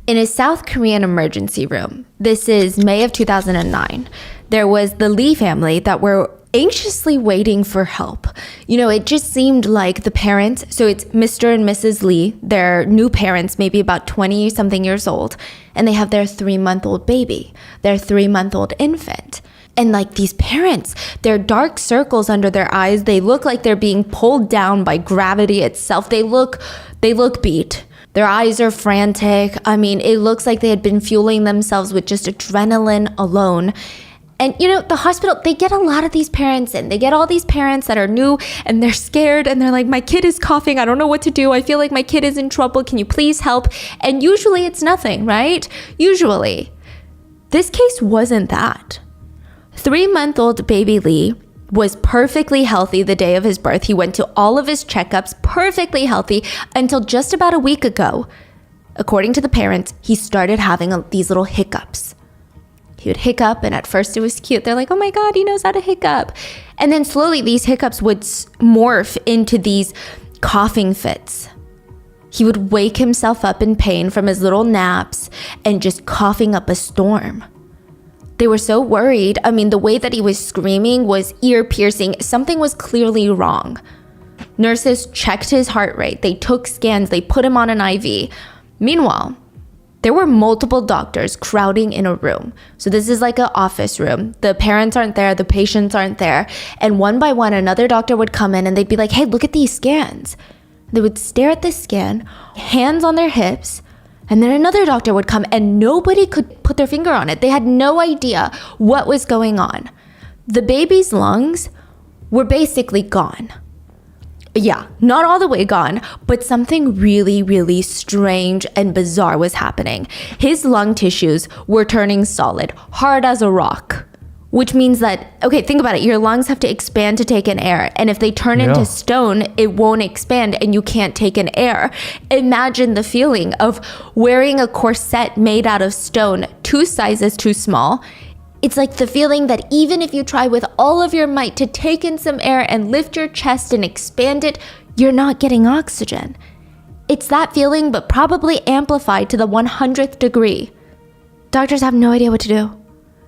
In a South Korean emergency room, this is May of 2009, there was the Lee family that were anxiously waiting for help. You know, it just seemed like the parents, so it's Mr. and Mrs. Lee, their new parents, maybe about 20 something years old, and they have their 3-month-old baby, their 3-month-old infant. And like these parents, their dark circles under their eyes, they look like they're being pulled down by gravity itself. They look beat. Their eyes are frantic. I mean, it looks like they had been fueling themselves with just adrenaline alone. And, you know, the hospital, they get a lot of these parents in. They get all these parents that are new and they're scared and they're like, my kid is coughing. I don't know what to do. I feel like my kid is in trouble. Can you please help? And usually it's nothing, right? Usually. This case wasn't that. 3-month-old baby Lee was perfectly healthy the day of his birth. He went to all of his checkups perfectly healthy until just about a week ago. According to the parents, he started having these little hiccups. He would hiccup, and at first it was cute. They're like, oh my God, he knows how to hiccup. And then slowly these hiccups would morph into these coughing fits. He would wake himself up in pain from his little naps and just coughing up a storm. They were so worried. I mean, the way that he was screaming was ear-piercing. Something was clearly wrong. Nurses checked his heart rate. They took scans. They put him on an IV. Meanwhile, there were multiple doctors crowding in a room. So this is like an office room. The parents aren't there. The patients aren't there. And one by one, another doctor would come in and they'd be like, hey, look at these scans. They would stare at the scan, hands on their hips, and then another doctor would come and nobody could put their finger on it. They had no idea what was going on. The baby's lungs were basically gone. Yeah, not all the way gone, but something really, really strange and bizarre was happening. His lung tissues were turning solid, hard as a rock. Which means that, okay, think about it. Your lungs have to expand to take in air. And if they turn into stone, it won't expand and you can't take in air. Imagine the feeling of wearing a corset made out of stone, 2 sizes too small. It's like the feeling that even if you try with all of your might to take in some air and lift your chest and expand it, you're not getting oxygen. It's that feeling, but probably amplified to the 100th degree. Doctors have no idea what to do.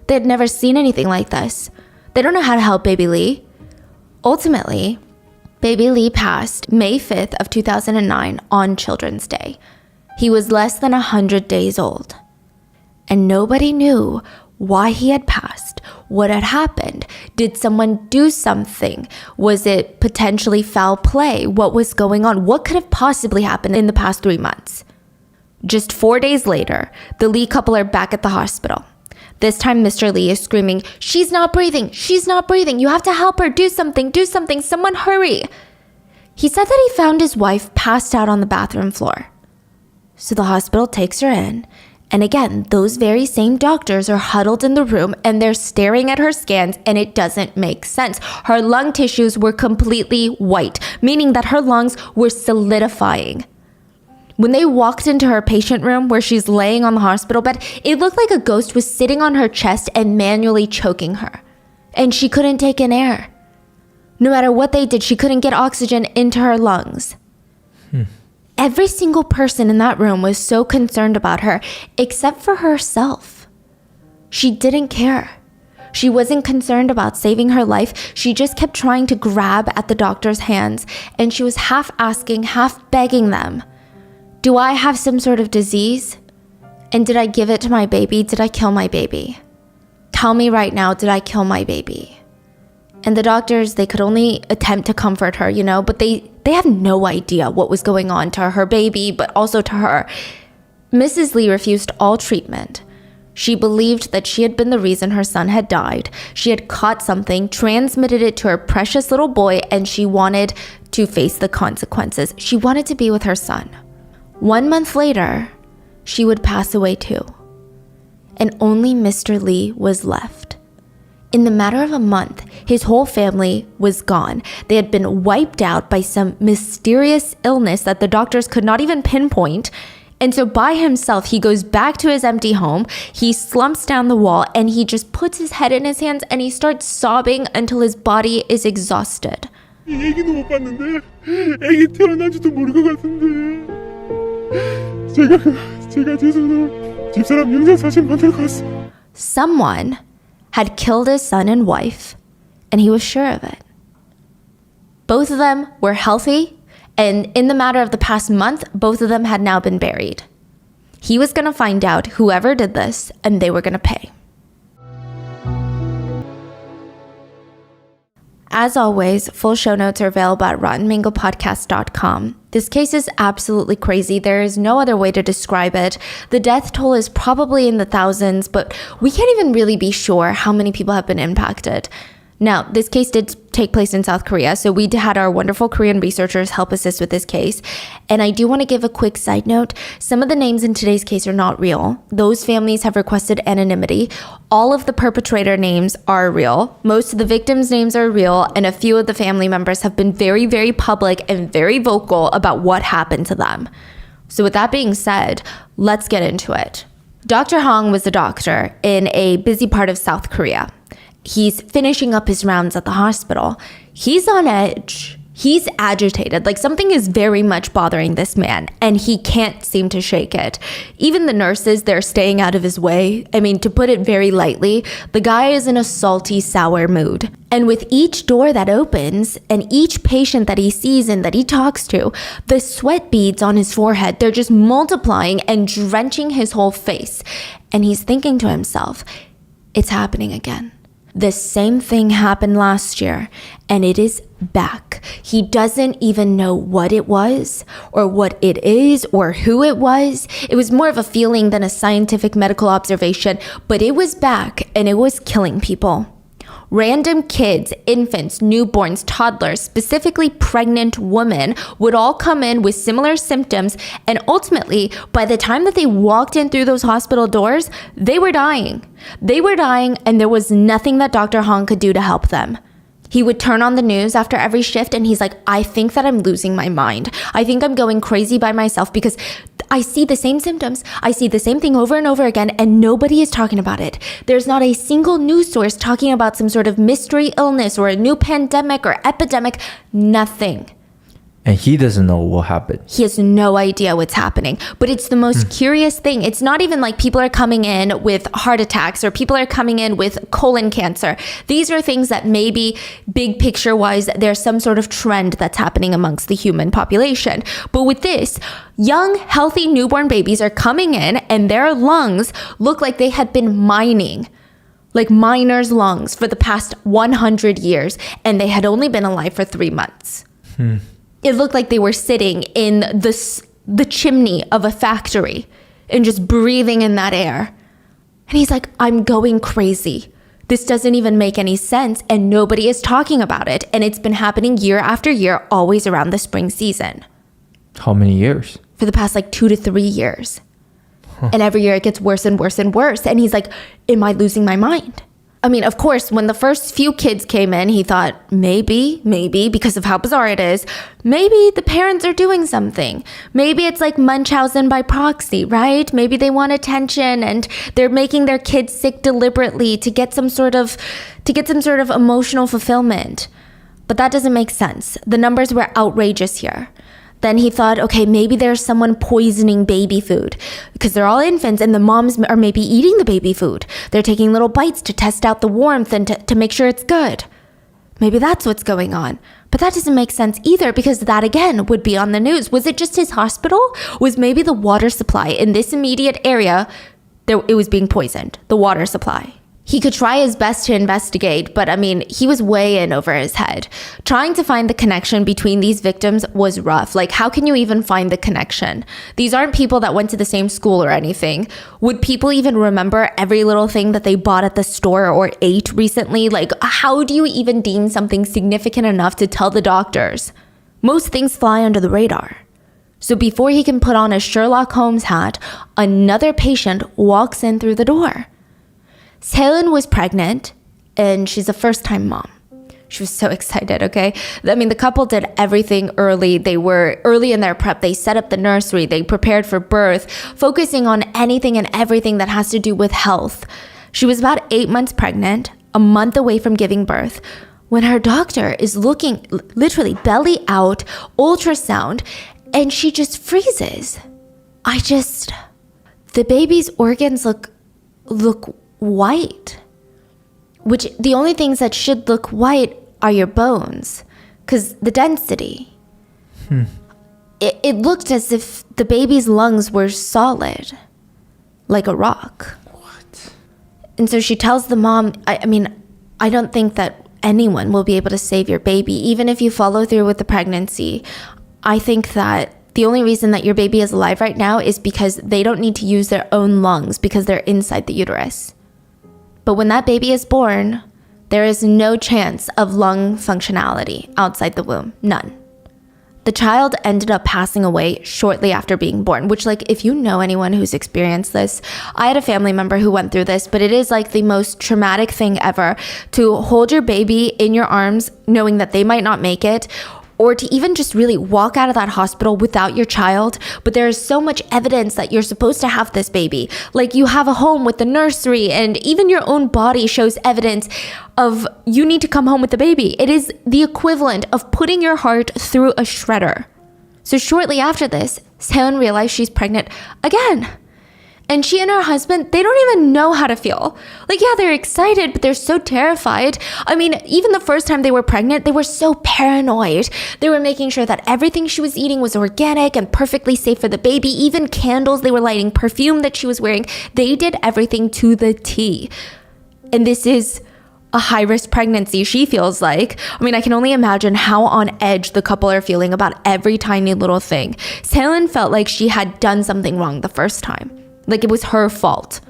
They had never seen anything like this. They don't know how to help baby Lee. Ultimately, baby Lee passed May 5th of 2009 on Children's Day. He was less than 100 days old. And nobody knew why he had passed, what had happened. Did someone do something? Was it potentially foul play? What was going on? What could have possibly happened in the past 3 months? Just 4 days later, the Lee couple are back at the hospital. This time, Mr. Lee is screaming, she's not breathing, she's not breathing. You have to help her, do something, someone hurry. He said that he found his wife passed out on the bathroom floor. So the hospital takes her in. And again, those very same doctors are huddled in the room and they're staring at her scans and it doesn't make sense. Her lung tissues were completely white, meaning that her lungs were solidifying. When they walked into her patient room where she's laying on the hospital bed, it looked like a ghost was sitting on her chest and manually choking her. And she couldn't take in air. No matter what they did, she couldn't get oxygen into her lungs. Every single person in that room was so concerned about her, except for herself. She didn't care. She wasn't concerned about saving her life. She just kept trying to grab at the doctor's hands, and she was half asking, half begging them, do I have some sort of disease? And did I give it to my baby? Did I kill my baby? Tell me right now, did I kill my baby? And the doctors, they could only attempt to comfort her, you know, but they have no idea what was going on to her baby, but also to her. Mrs. Lee refused all treatment. She believed that she had been the reason her son had died. She had caught something, transmitted it to her precious little boy, and she wanted to face the consequences. She wanted to be with her son. 1 month later, she would pass away too. And only Mr. Lee was left. In the matter of a month, his whole family was gone. They had been wiped out by some mysterious illness that the doctors could not even pinpoint. And so by himself, he goes back to his empty home. He slumps down the wall and he just puts his head in his hands and he starts sobbing until his body is exhausted. 얘기도 못 봤는데 애기 태어난지도 모를 것 같은데 제가 제가 제 손으로 집사람 영상 사진 만들어 갔어. Someone had killed his son and wife, and he was sure of it. Both of them were healthy, and in the matter of the past month, both of them had now been buried. He was going to find out whoever did this, and they were going to pay. As always, full show notes are available at RottenMangoPodcast.com. This case is absolutely crazy. There is no other way to describe it. The death toll is probably in the thousands, but we can't even really be sure how many people have been impacted. Now, this case did take place in South Korea, so we had our wonderful Korean researchers help assist with this case. And I do want to give a quick side note. Some of the names in today's case are not real. Those families have requested anonymity. All of the perpetrator names are real. Most of the victims' names are real, and a few of the family members have been very, very public and very vocal about what happened to them. So with that being said, let's get into it. Dr. Hong was a doctor in a busy part of South Korea. He's finishing up his rounds at the hospital. He's on edge. He's agitated. Like something is very much bothering this man, and he can't seem to shake it. Even the nurses, they're staying out of his way. I mean, to put it very lightly, the guy is in a salty, sour mood. And with each door that opens and each patient that he sees and that he talks to, the sweat beads on his forehead, they're just multiplying and drenching his whole face. And he's thinking to himself, it's happening again. The same thing happened last year, and it is back. He doesn't even know what it was, or what it is, or who it was. It was more of a feeling than a scientific medical observation, but it was back, and it was killing people. Random kids, infants, newborns, toddlers, specifically pregnant women, would all come in with similar symptoms, and ultimately, by the time that they walked in through those hospital doors, they were dying. They were dying, and there was nothing that Dr. Hong could do to help them. He would turn on the news after every shift, and he's like, I think that I'm losing my mind. I think I'm going crazy by myself because I see the same symptoms. I see the same thing over and over again, and nobody is talking about it. There's not a single news source talking about some sort of mystery illness or a new pandemic or epidemic. Nothing. And he doesn't know what happened. He has no idea what's happening. But it's the most curious thing. It's not even like people are coming in with heart attacks or people are coming in with colon cancer. These are things that maybe big picture wise, there's some sort of trend that's happening amongst the human population. But with this, young, healthy newborn babies are coming in and their lungs look like they had been mining. Like miners' lungs for the past 100 years. And they had only been alive for 3 months. It looked like they were sitting in the chimney of a factory and just breathing in that air. And he's like, I'm going crazy. This doesn't even make any sense, and nobody is talking about it. And it's been happening year after year, always around the spring season. How many years? For the past 2 to 3 years. And every year it gets worse and worse and worse. And he's like, am I losing my mind? I mean, of course, when the first few kids came in, he thought, maybe, because of how bizarre it is, maybe the parents are doing something. Maybe it's like Munchausen by proxy, right? Maybe they want attention and they're making their kids sick deliberately to get some sort of emotional fulfillment. But that doesn't make sense. The numbers were outrageous here. Then he thought, okay, maybe there's someone poisoning baby food because they're all infants and the moms are maybe eating the baby food. They're taking little bites to test out the warmth and to make sure it's good. Maybe that's what's going on. But that doesn't make sense either because that again would be on the news. Was it just his hospital? Was maybe the water supply in this immediate area, it was being poisoned, the water supply? He could try his best to investigate, but I mean, he was way in over his head. Trying to find the connection between these victims was rough. Like, how can you even find the connection? These aren't people that went to the same school or anything. Would people even remember every little thing that they bought at the store or ate recently? Like, how do you even deem something significant enough to tell the doctors? Most things fly under the radar. So before he can put on a Sherlock Holmes hat, another patient walks in through the door. Seeun was pregnant, and she's a first-time mom. She was so excited, okay? I mean, the couple did everything early. They were early in their prep. They set up the nursery. They prepared for birth, focusing on anything and everything that has to do with health. She was about 8 months pregnant, a month away from giving birth, when her doctor is looking literally belly out, ultrasound, and she just freezes. the baby's organs look white, which the only things that should look white are your bones, because the density. It looked as if the baby's lungs were solid, like a rock. What? And so she tells the mom, I mean, I don't think that anyone will be able to save your baby, even if you follow through with the pregnancy. I think that the only reason that your baby is alive right now is because they don't need to use their own lungs because they're inside the uterus. But when that baby is born, there is no chance of lung functionality outside the womb. None. The child ended up passing away shortly after being born, which, like, if you know anyone who's experienced this, I had a family member who went through this, but it is like the most traumatic thing ever to hold your baby in your arms knowing that they might not make it, or to even just really walk out of that hospital without your child. But there is so much evidence that you're supposed to have this baby. Like, you have a home with the nursery, and even your own body shows evidence of you need to come home with the baby. It is the equivalent of putting your heart through a shredder. So shortly after this, Seon realized she's pregnant again. And she and her husband, they don't even know how to feel. Like, yeah, they're excited, but they're so terrified. I mean, even the first time they were pregnant, they were so paranoid. They were making sure that everything she was eating was organic and perfectly safe for the baby. Even candles, they were lighting, perfume that she was wearing. They did everything to the T. And this is a high-risk pregnancy, she feels like. I mean, I can only imagine how on edge the couple are feeling about every tiny little thing. Seon felt like she had done something wrong the first time. Like, it was her fault.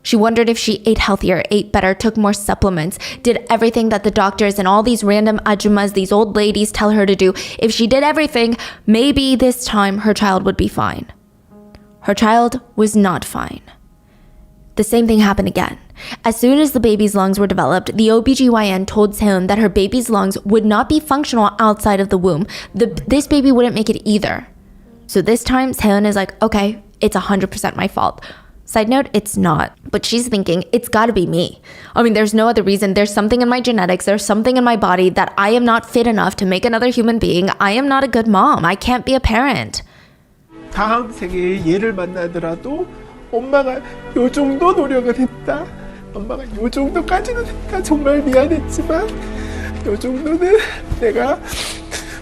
She wondered if she ate healthier, ate better, took more supplements, did everything that the doctors and all these random ajumas, these old ladies, tell her to do. If she did everything, maybe this time her child would be fine. Her child was not fine. The same thing happened again. As soon as the baby's lungs were developed, the OBGYN told Seon that her baby's lungs would not be functional outside of the womb. This baby wouldn't make it either. So this time, Seon is like, okay, it's 100% my fault. Side note, it's not. But she's thinking, it's gotta be me. I mean, there's no other reason. There's something in my genetics. There's something in my body that I am not fit enough to make another human being. I am not a good mom. I can't be a parent. 다음 세계에 얘를 만나더라도 엄마가 요 정도 노력을 했다. 엄마가 요 정도까지는 했다. 정말 미안했지만 요 정도는 내가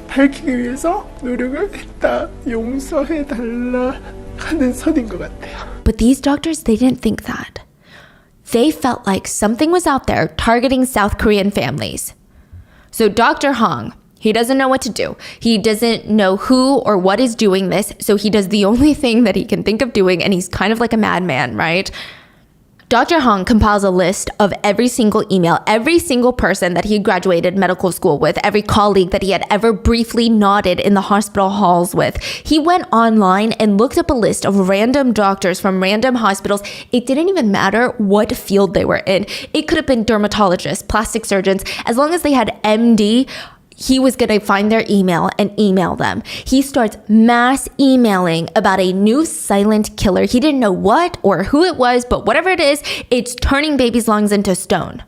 밝히기 위해서 노력을 했다. 용서해달라 하는 선인 것 같아요. But these doctors, they didn't think that. They felt like something was out there targeting South Korean families. So Dr. Hong, he doesn't know what to do. He doesn't know who or what is doing this, so he does the only thing that he can think of doing, and he's kind of like a madman, right? Dr. Hong compiles a list of every single email, every single person that he graduated medical school with, every colleague that he had ever briefly nodded in the hospital halls with. He went online and looked up a list of random doctors from random hospitals. It didn't even matter what field they were in. It could have been dermatologists, plastic surgeons. As long as they had MD, he was going to find their email and email them. He starts mass emailing about a new silent killer. He didn't know what or who it was, but whatever it is, it's turning babies' lungs into stone.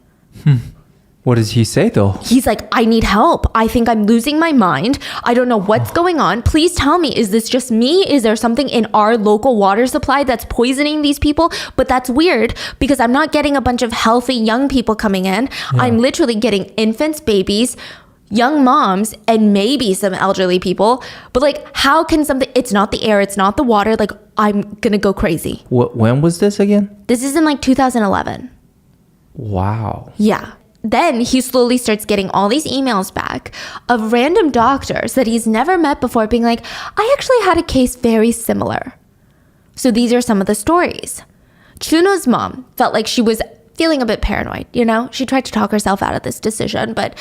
What does he say though? He's like, I need help. I think I'm losing my mind. I don't know what's going on. Please tell me, is this just me? Is there something in our local water supply that's poisoning these people? But that's weird because I'm not getting a bunch of healthy young people coming in. Yeah. I'm literally getting infants, babies, young moms, and maybe some elderly people. But like, how can something, it's not the air, it's not the water. Like, I'm gonna go crazy. When was this again? This is in like 2011. Wow. Yeah. Then he slowly starts getting all these emails back of random doctors that he's never met before being like, I actually had a case very similar. So these are some of the stories. Chuno's mom felt like she was feeling a bit paranoid, you know? She tried to talk herself out of this decision, but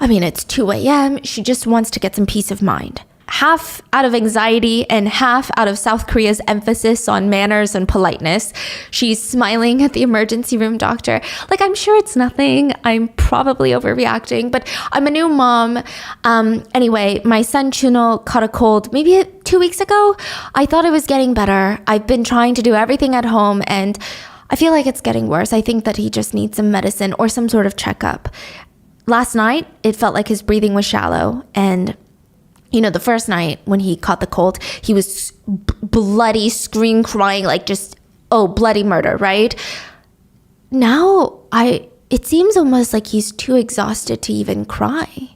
I mean, it's 2 a.m. She just wants to get some peace of mind. Half out of anxiety and half out of South Korea's emphasis on manners and politeness. She's smiling at the emergency room doctor. Like, I'm sure it's nothing. I'm probably overreacting, but I'm a new mom. Anyway, my son Chuno caught a cold maybe 2 weeks ago. I thought it was getting better. I've been trying to do everything at home and I feel like it's getting worse. I think that he just needs some medicine or some sort of checkup. Last night, it felt like his breathing was shallow and You know, the first night when he caught the cold, he was bloody, scream crying, like just, oh, bloody murder, right? Now, it seems almost like he's too exhausted to even cry.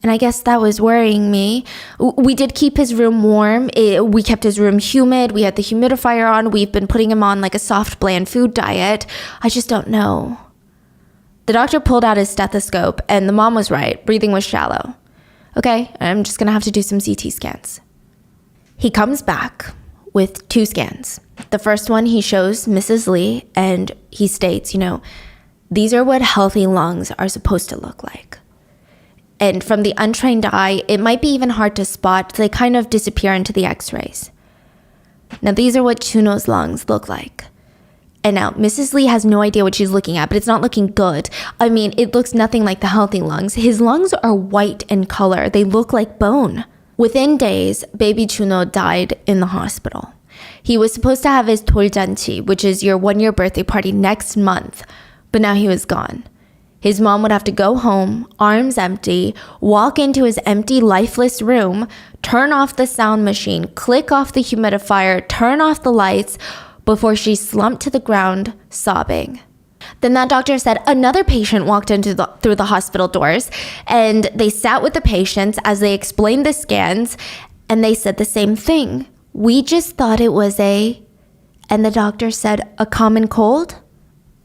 And I guess that was worrying me. We did keep his room warm. We kept his room humid. We had the humidifier on. We've been putting him on like a soft, bland food diet. I just don't know. The doctor pulled out his stethoscope, and the mom was right. Breathing was shallow. Okay, I'm just gonna have to do some CT scans. He comes back with 2 scans. The first one, he shows Mrs. Lee, and he states, you know, these are what healthy lungs are supposed to look like. And from the untrained eye, it might be even hard to spot. They kind of disappear into the x-rays. Now, these are what Chuno's lungs look like. And now, Mrs. Lee has no idea what she's looking at, but it's not looking good. I mean, it looks nothing like the healthy lungs. His lungs are white in color. They look like bone. Within days, baby Chuno died in the hospital. He was supposed to have his 돌잔치, which is your 1-year birthday party, next month, but now he was gone. His mom would have to go home, arms empty, walk into his empty, lifeless room, turn off the sound machine, click off the humidifier, turn off the lights, before she slumped to the ground, sobbing. Then that doctor said another patient walked through the hospital doors, and they sat with the patients as they explained the scans, and they said the same thing. We just thought it was and the doctor said, a common cold?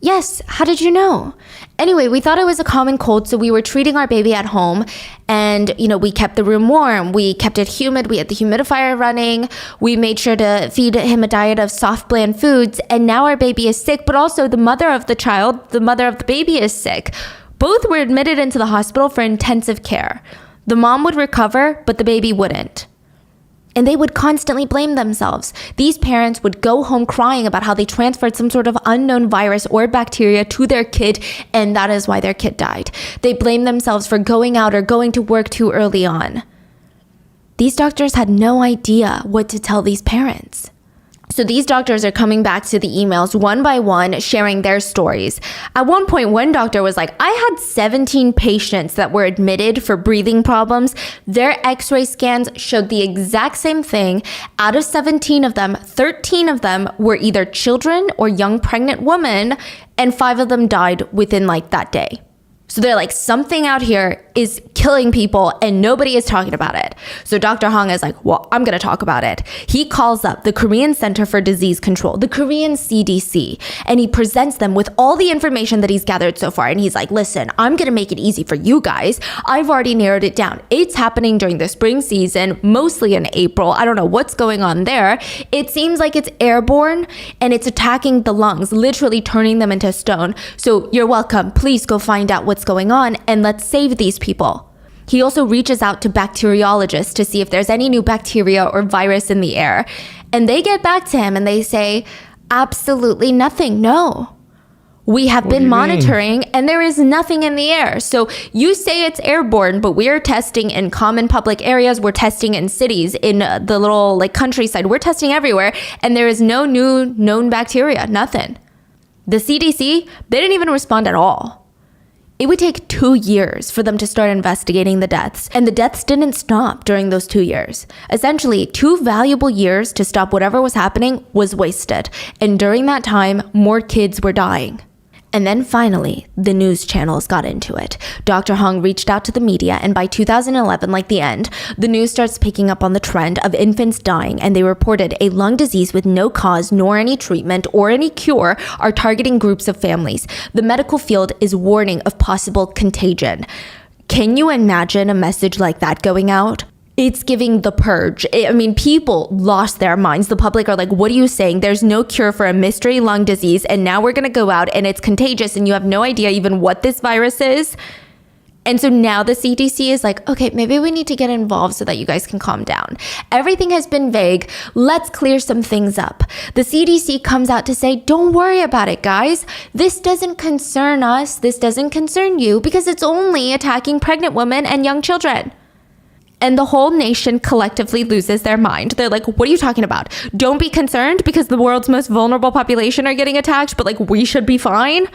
Yes, how did you know? Anyway, we thought it was a common cold, so we were treating our baby at home, and, you know, we kept the room warm, we kept it humid, we had the humidifier running, we made sure to feed him a diet of soft, bland foods, and now our baby is sick, but also the mother of the baby is sick. Both were admitted into the hospital for intensive care. The mom would recover, but the baby wouldn't. And they would constantly blame themselves. These parents would go home crying about how they transferred some sort of unknown virus or bacteria to their kid, and that is why their kid died. They blamed themselves for going out or going to work too early on. These doctors had no idea what to tell these parents. So these doctors are coming back to the emails one by one, sharing their stories. At one point, one doctor was like, I had 17 patients that were admitted for breathing problems. Their x-ray scans showed the exact same thing. Out of 17 of them, 13 of them were either children or young pregnant women, and 5 of them died within like that day. So they're like, something out here is killing people and nobody is talking about it. So Dr. Hong is like, well, I'm going to talk about it. He calls up the Korean Center for Disease Control, the Korean CDC, and he presents them with all the information that he's gathered so far. And he's like, listen, I'm going to make it easy for you guys. I've already narrowed it down. It's happening during the spring season, mostly in April. I don't know what's going on there. It seems like it's airborne and it's attacking the lungs, literally turning them into stone. So you're welcome. Please go find out what's going on and let's save these people. He also reaches out to bacteriologists to see if there's any new bacteria or virus in the air. And they get back to him and they say, absolutely nothing, no. We have been monitoring and there is nothing in the air. So you say it's airborne, but we are testing in common public areas. We're testing in cities, in the little like countryside. We're testing everywhere and there is no new known bacteria, nothing. The CDC, they didn't even respond at all. It would take 2 years for them to start investigating the deaths, and the deaths didn't stop during those 2 years. Essentially, 2 valuable years to stop whatever was happening was wasted, and during that time, more kids were dying. And then finally, the news channels got into it. Dr. Hong reached out to the media, and by 2011, like the end, the news starts picking up on the trend of infants dying, and they reported a lung disease with no cause nor any treatment or any cure are targeting groups of families. The medical field is warning of possible contagion. Can you imagine a message like that going out? It's giving the purge. I mean, people lost their minds. The public are like, what are you saying? There's no cure for a mystery lung disease, and now we're going to go out and it's contagious and you have no idea even what this virus is. And so now the CDC is like, okay, maybe we need to get involved so that you guys can calm down. Everything has been vague. Let's clear some things up. The CDC comes out to say, don't worry about it, guys. This doesn't concern us. This doesn't concern you because it's only attacking pregnant women and young children. And the whole nation collectively loses their mind. They're like, what are you talking about? Don't be concerned because the world's most vulnerable population are getting attacked, but like we should be fine.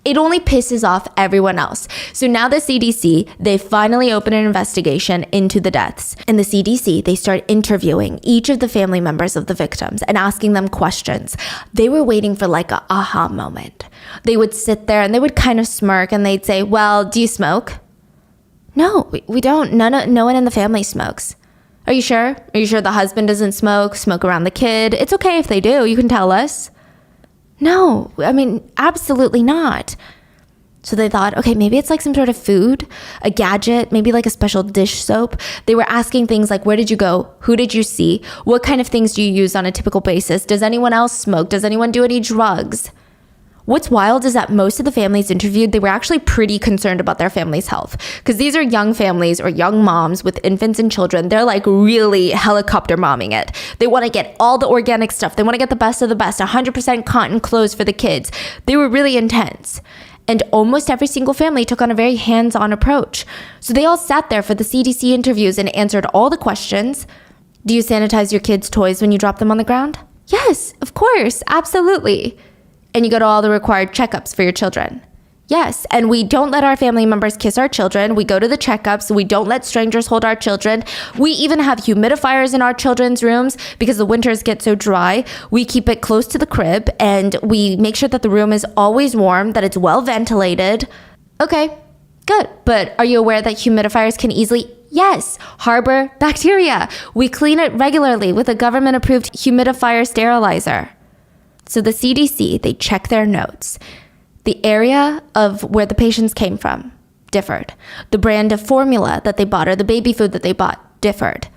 It only pisses off everyone else. So now the CDC, they finally open an investigation into the deaths. And the CDC, they start interviewing each of the family members of the victims and asking them questions. They were waiting for like a aha moment. They would sit there and they would kind of smirk and they'd say, well, do you smoke? No, we don't. No one in the family smokes. Are you sure? Are you sure the husband doesn't smoke around the kid? It's okay if they do. You can tell us. No, I mean, absolutely not. So they thought, okay, maybe it's like some sort of food, a gadget, maybe like a special dish soap. They were asking things like, where did you go? Who did you see? What kind of things do you use on a typical basis? Does anyone else smoke? Does anyone do any drugs? What's wild is that most of the families interviewed, they were actually pretty concerned about their family's health. Because these are young families or young moms with infants and children. They're like really helicopter momming it. They want to get all the organic stuff. They want to get the best of the best, 100% cotton clothes for the kids. They were really intense. And almost every single family took on a very hands-on approach. So they all sat there for the CDC interviews and answered all the questions. Do you sanitize your kids' toys when you drop them on the ground? Yes, of course, absolutely. And you go to all the required checkups for your children. Yes, and we don't let our family members kiss our children. We go to the checkups. We don't let strangers hold our children. We even have humidifiers in our children's rooms because the winters get so dry. We keep it close to the crib and we make sure that the room is always warm, that it's well ventilated. Okay, good. But are you aware that humidifiers can easily, yes, harbor bacteria? We clean it regularly with a government-approved humidifier sterilizer. So the CDC, they check their notes. The area of where the patients came from differed. The brand of formula that they bought or the baby food that they bought differed.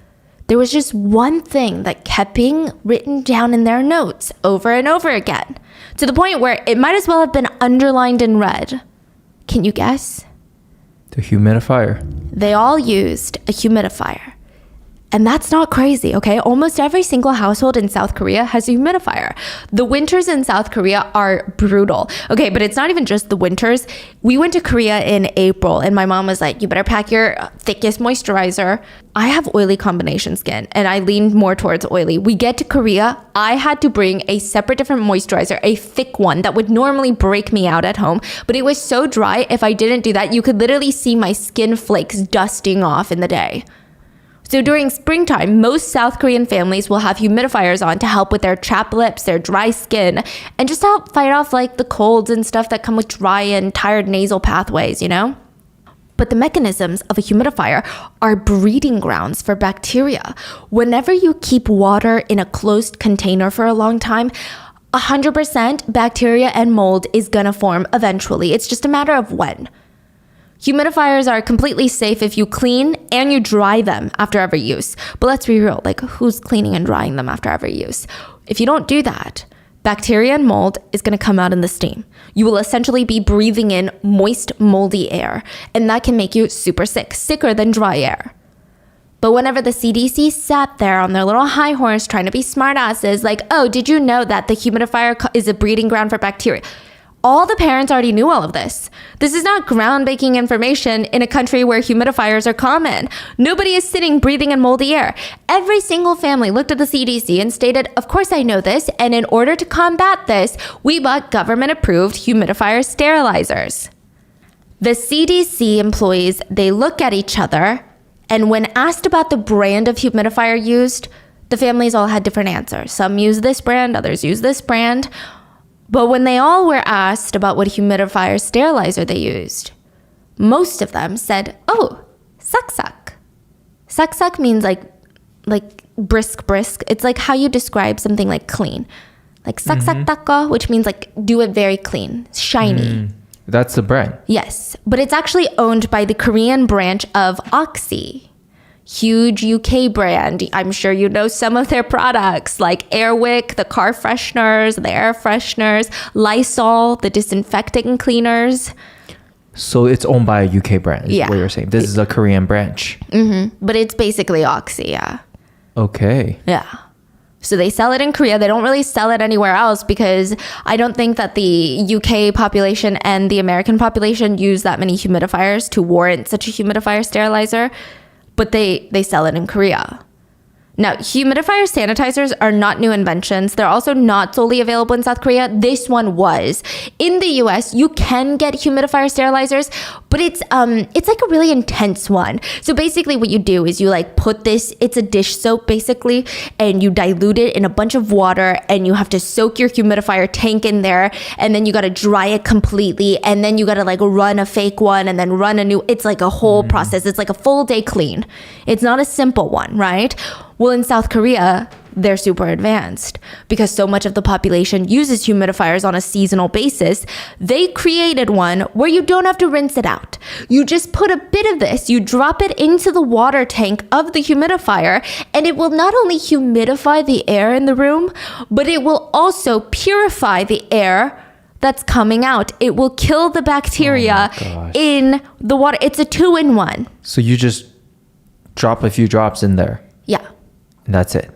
There was just one thing that kept being written down in their notes over and over again, to the point where it might as well have been underlined in red. Can you guess? The humidifier. They all used a humidifier. And that's not crazy, okay? Almost every single household in South Korea has a humidifier. The winters in South Korea are brutal. Okay, but it's not even just the winters. We went to Korea in April and my mom was like, you better pack your thickest moisturizer. I have oily combination skin and I lean more towards oily. We get to Korea, I had to bring a separate different moisturizer, a thick one that would normally break me out at home. But it was so dry, if I didn't do that, you could literally see my skin flakes dusting off in the day. So during springtime, most South Korean families will have humidifiers on to help with their chapped lips, their dry skin, and just to help fight off like the colds and stuff that come with dry and tired nasal pathways, you know? But the mechanisms of a humidifier are breeding grounds for bacteria. Whenever you keep water in a closed container for a long time, 100% bacteria and mold is gonna form eventually. It's just a matter of when. Humidifiers are completely safe if you clean and you dry them after every use. But let's be real, like who's cleaning and drying them after every use? If you don't do that, bacteria and mold is going to come out in the steam. You will essentially be breathing in moist, moldy air, and that can make you super sick, sicker than dry air. But whenever the CDC sat there on their little high horse trying to be smartasses, like, oh, did you know that the humidifier is a breeding ground for bacteria? All the parents already knew all of this. This is not groundbreaking information in a country where humidifiers are common. Nobody is sitting breathing in moldy air. Every single family looked at the CDC and stated, of course I know this, and in order to combat this, we bought government-approved humidifier sterilizers. The CDC employees, they look at each other, and when asked about the brand of humidifier used, the families all had different answers. Some use this brand, others use this brand. But when they all were asked about what humidifier sterilizer they used, most of them said, oh, saksak. Saksak means like brisk. It's like how you describe something like clean. Like saksak tako, which means like do it very clean, shiny. That's the brand. Yes, but it's actually owned by the Korean branch of Oxy. Huge UK brand. I'm sure you know some of their products like Airwick, the car fresheners, the air fresheners, Lysol, the disinfecting cleaners. So it's owned by a UK brand, is Yeah. what you're saying. This is a Korean branch. But it's basically Oxy, yeah. Okay. Yeah. So they sell it in Korea. They don't really sell it anywhere else because I don't think that the UK population and the American population use that many humidifiers to warrant such a humidifier sterilizer. But they sell it in Korea. Now, humidifier sanitizers are not new inventions. They're also not solely available in South Korea. This one was. In the US, you can get humidifier sterilizers, but it's like a really intense one. So basically what you do is you like put this, it's a dish soap basically, and you dilute it in a bunch of water, and you have to soak your humidifier tank in there, and then you got to dry it completely, and then you got to like run a fake one and then run a new, it's like a whole process. It's like a full day clean. It's not a simple one, right? Well, in South Korea, they're super advanced because so much of the population uses humidifiers on a seasonal basis. They created one where you don't have to rinse it out. You just put a bit of this, you drop it into the water tank of the humidifier, and it will not only humidify the air in the room, but it will also purify the air that's coming out. It will kill the bacteria in the water. It's a 2-in-1. So you just drop a few drops in there. Yeah. And that's it.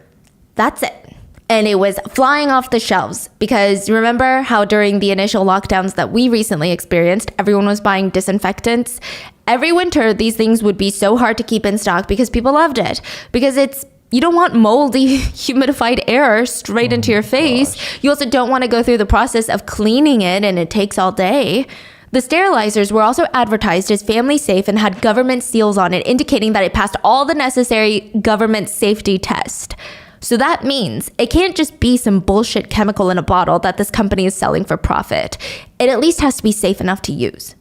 That's it. And it was flying off the shelves because remember how during the initial lockdowns that we recently experienced, everyone was buying disinfectants? Every winter, these things would be so hard to keep in stock because people loved it. Because you don't want moldy, humidified air straight into your face. You also don't want to go through the process of cleaning it, and it takes all day. The sterilizers were also advertised as family safe and had government seals on it, indicating that it passed all the necessary government safety tests. So that means it can't just be some bullshit chemical in a bottle that this company is selling for profit. It at least has to be safe enough to use.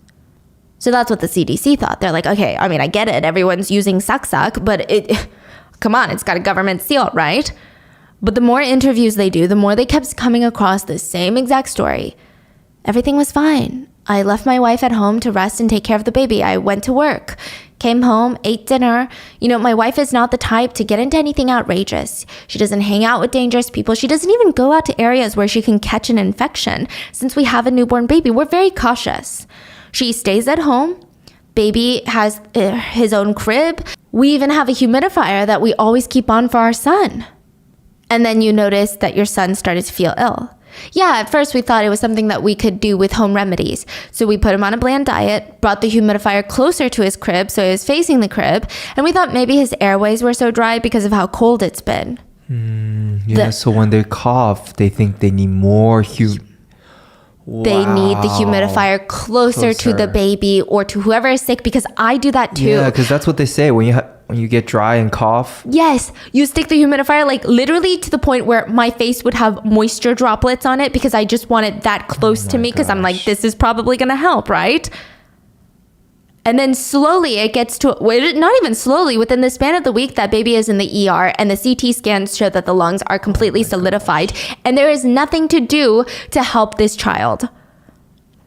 So that's what the CDC thought. They're like, okay, I mean, I get it. Everyone's using Saksak, but come on, it's got a government seal, right? But the more interviews they do, the more they kept coming across the same exact story. Everything was fine. I left my wife at home to rest and take care of the baby. I went to work, came home, ate dinner. You know, my wife is not the type to get into anything outrageous. She doesn't hang out with dangerous people. She doesn't even go out to areas where she can catch an infection. Since we have a newborn baby, we're very cautious. She stays at home. Baby has his own crib. We even have a humidifier that we always keep on for our son. And then you notice that your son started to feel ill. Yeah, at first we thought it was something that we could do with home remedies. So we put him on a bland diet, brought the humidifier closer to his crib so he was facing the crib, and we thought maybe his airways were so dry because of how cold it's been. So when they cough, they think they need more They need the humidifier closer to the baby or to whoever is sick, because I do that too. Yeah, because that's what they say when you get dry and cough. Yes, you stick the humidifier like literally to the point where my face would have moisture droplets on it because I just want it that close to me because I'm like, this is probably going to help, right? And then slowly it gets to, not even slowly, within the span of the week that baby is in the ER and the CT scans show that the lungs are completely solidified and there is nothing to do to help this child.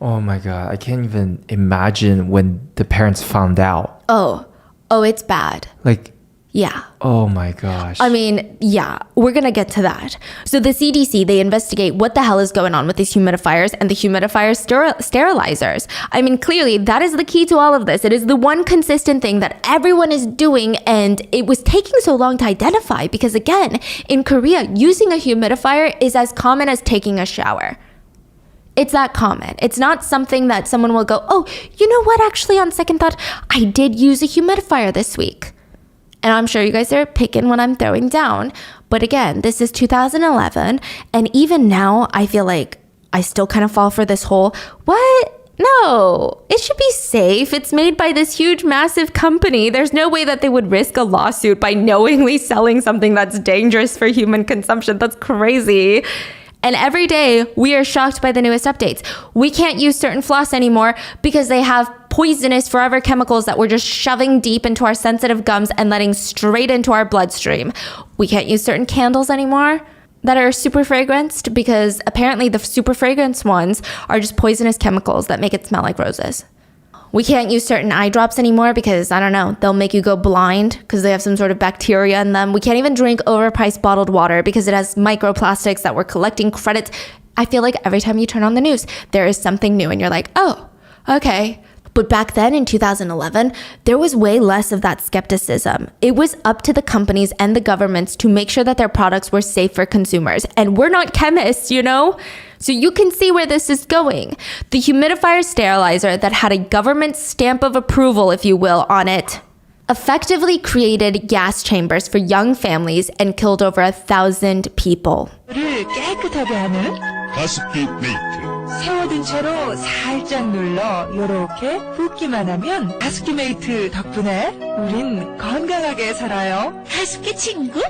Oh my God, I can't even imagine when the parents found out. Oh, it's bad. Like, yeah. oh my gosh. I mean, yeah, we're going to get to that. So the CDC, they investigate what the hell is going on with these humidifiers and the humidifier sterilizers. I mean, clearly that is the key to all of this. It is the one consistent thing that everyone is doing, and it was taking so long to identify because, again, in Korea, using a humidifier is as common as taking a shower. It's that common. It's not something that someone will go, oh, you know what? Actually, on second thought, I did use a humidifier this week. And I'm sure you guys are picking what I'm throwing down. But again, this is 2011. And even now, I feel like I still kind of fall for this whole, what? No, it should be safe. It's made by this huge, massive company. There's no way that they would risk a lawsuit by knowingly selling something that's dangerous for human consumption. That's crazy. And every day, we are shocked by the newest updates. We can't use certain floss anymore because they have poisonous forever chemicals that we're just shoving deep into our sensitive gums and letting straight into our bloodstream. We can't use certain candles anymore that are super fragranced because apparently the super fragrance ones are just poisonous chemicals that make it smell like roses. We can't use certain eye drops anymore because, I don't know, they'll make you go blind because they have some sort of bacteria in them. We can't even drink overpriced bottled water because it has microplastics that we're collecting credits. I feel like every time you turn on the news, there is something new and you're like, oh, okay. But back then in 2011, there was way less of that skepticism. It was up to the companies and the governments to make sure that their products were safe for consumers. And we're not chemists, you know? So you can see where this is going. The humidifier sterilizer that had a government stamp of approval, if you will, on it, effectively created gas chambers for young families and killed over 1,000 people. 를 깨끗하게 하는 가습기 메이트. 세워둔 채로 살짝 눌러 요렇게 붓기만 하면 가습기 메이트 덕분에 우린 건강하게 살아요. 가습기 친구?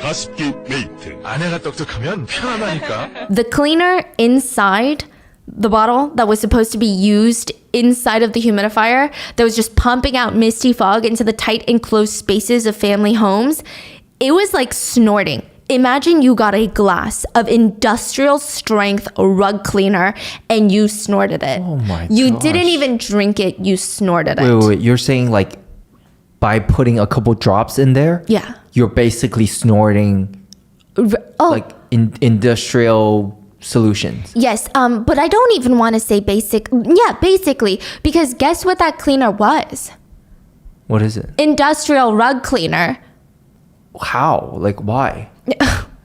가습기 메이트. 아내가 똑똑하면 편하다니까. The cleaner inside the bottle that was supposed to be used inside of the humidifier that was just pumping out misty fog into the tight enclosed spaces of family homes, it was like snorting. Imagine you got a glass of industrial strength rug cleaner and you snorted it. Oh my You gosh. didn't even drink it, you snorted it. Wait. You're saying like by putting a couple drops in there, Yeah. you're basically snorting Oh, like industrial solutions. yes. But I don't even want to say basic. Yeah, basically. Because guess what that cleaner was? What is it? Industrial rug cleaner. How? Like why?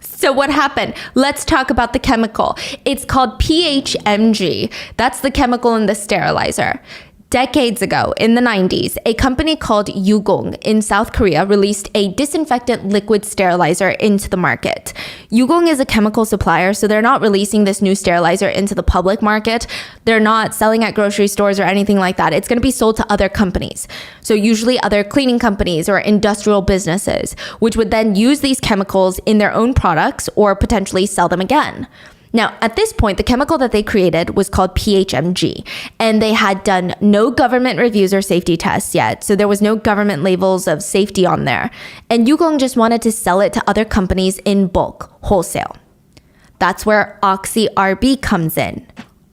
So what happened? Let's talk about the chemical. It's called PHMG. That's the chemical in the sterilizer. Decades ago, in the 90s, a company called Yugong in South Korea released a disinfectant liquid sterilizer into the market. Yugong is a chemical supplier, so they're not releasing this new sterilizer into the public market. They're not selling at grocery stores or anything like that. It's going to be sold to other companies. So usually other cleaning companies or industrial businesses, which would then use these chemicals in their own products or potentially sell them again. Now, at this point, the chemical that they created was called PHMG, and they had done no government reviews or safety tests yet, so there was no government labels of safety on there. And Yugong just wanted to sell it to other companies in bulk, wholesale. That's where Oxy RB comes in.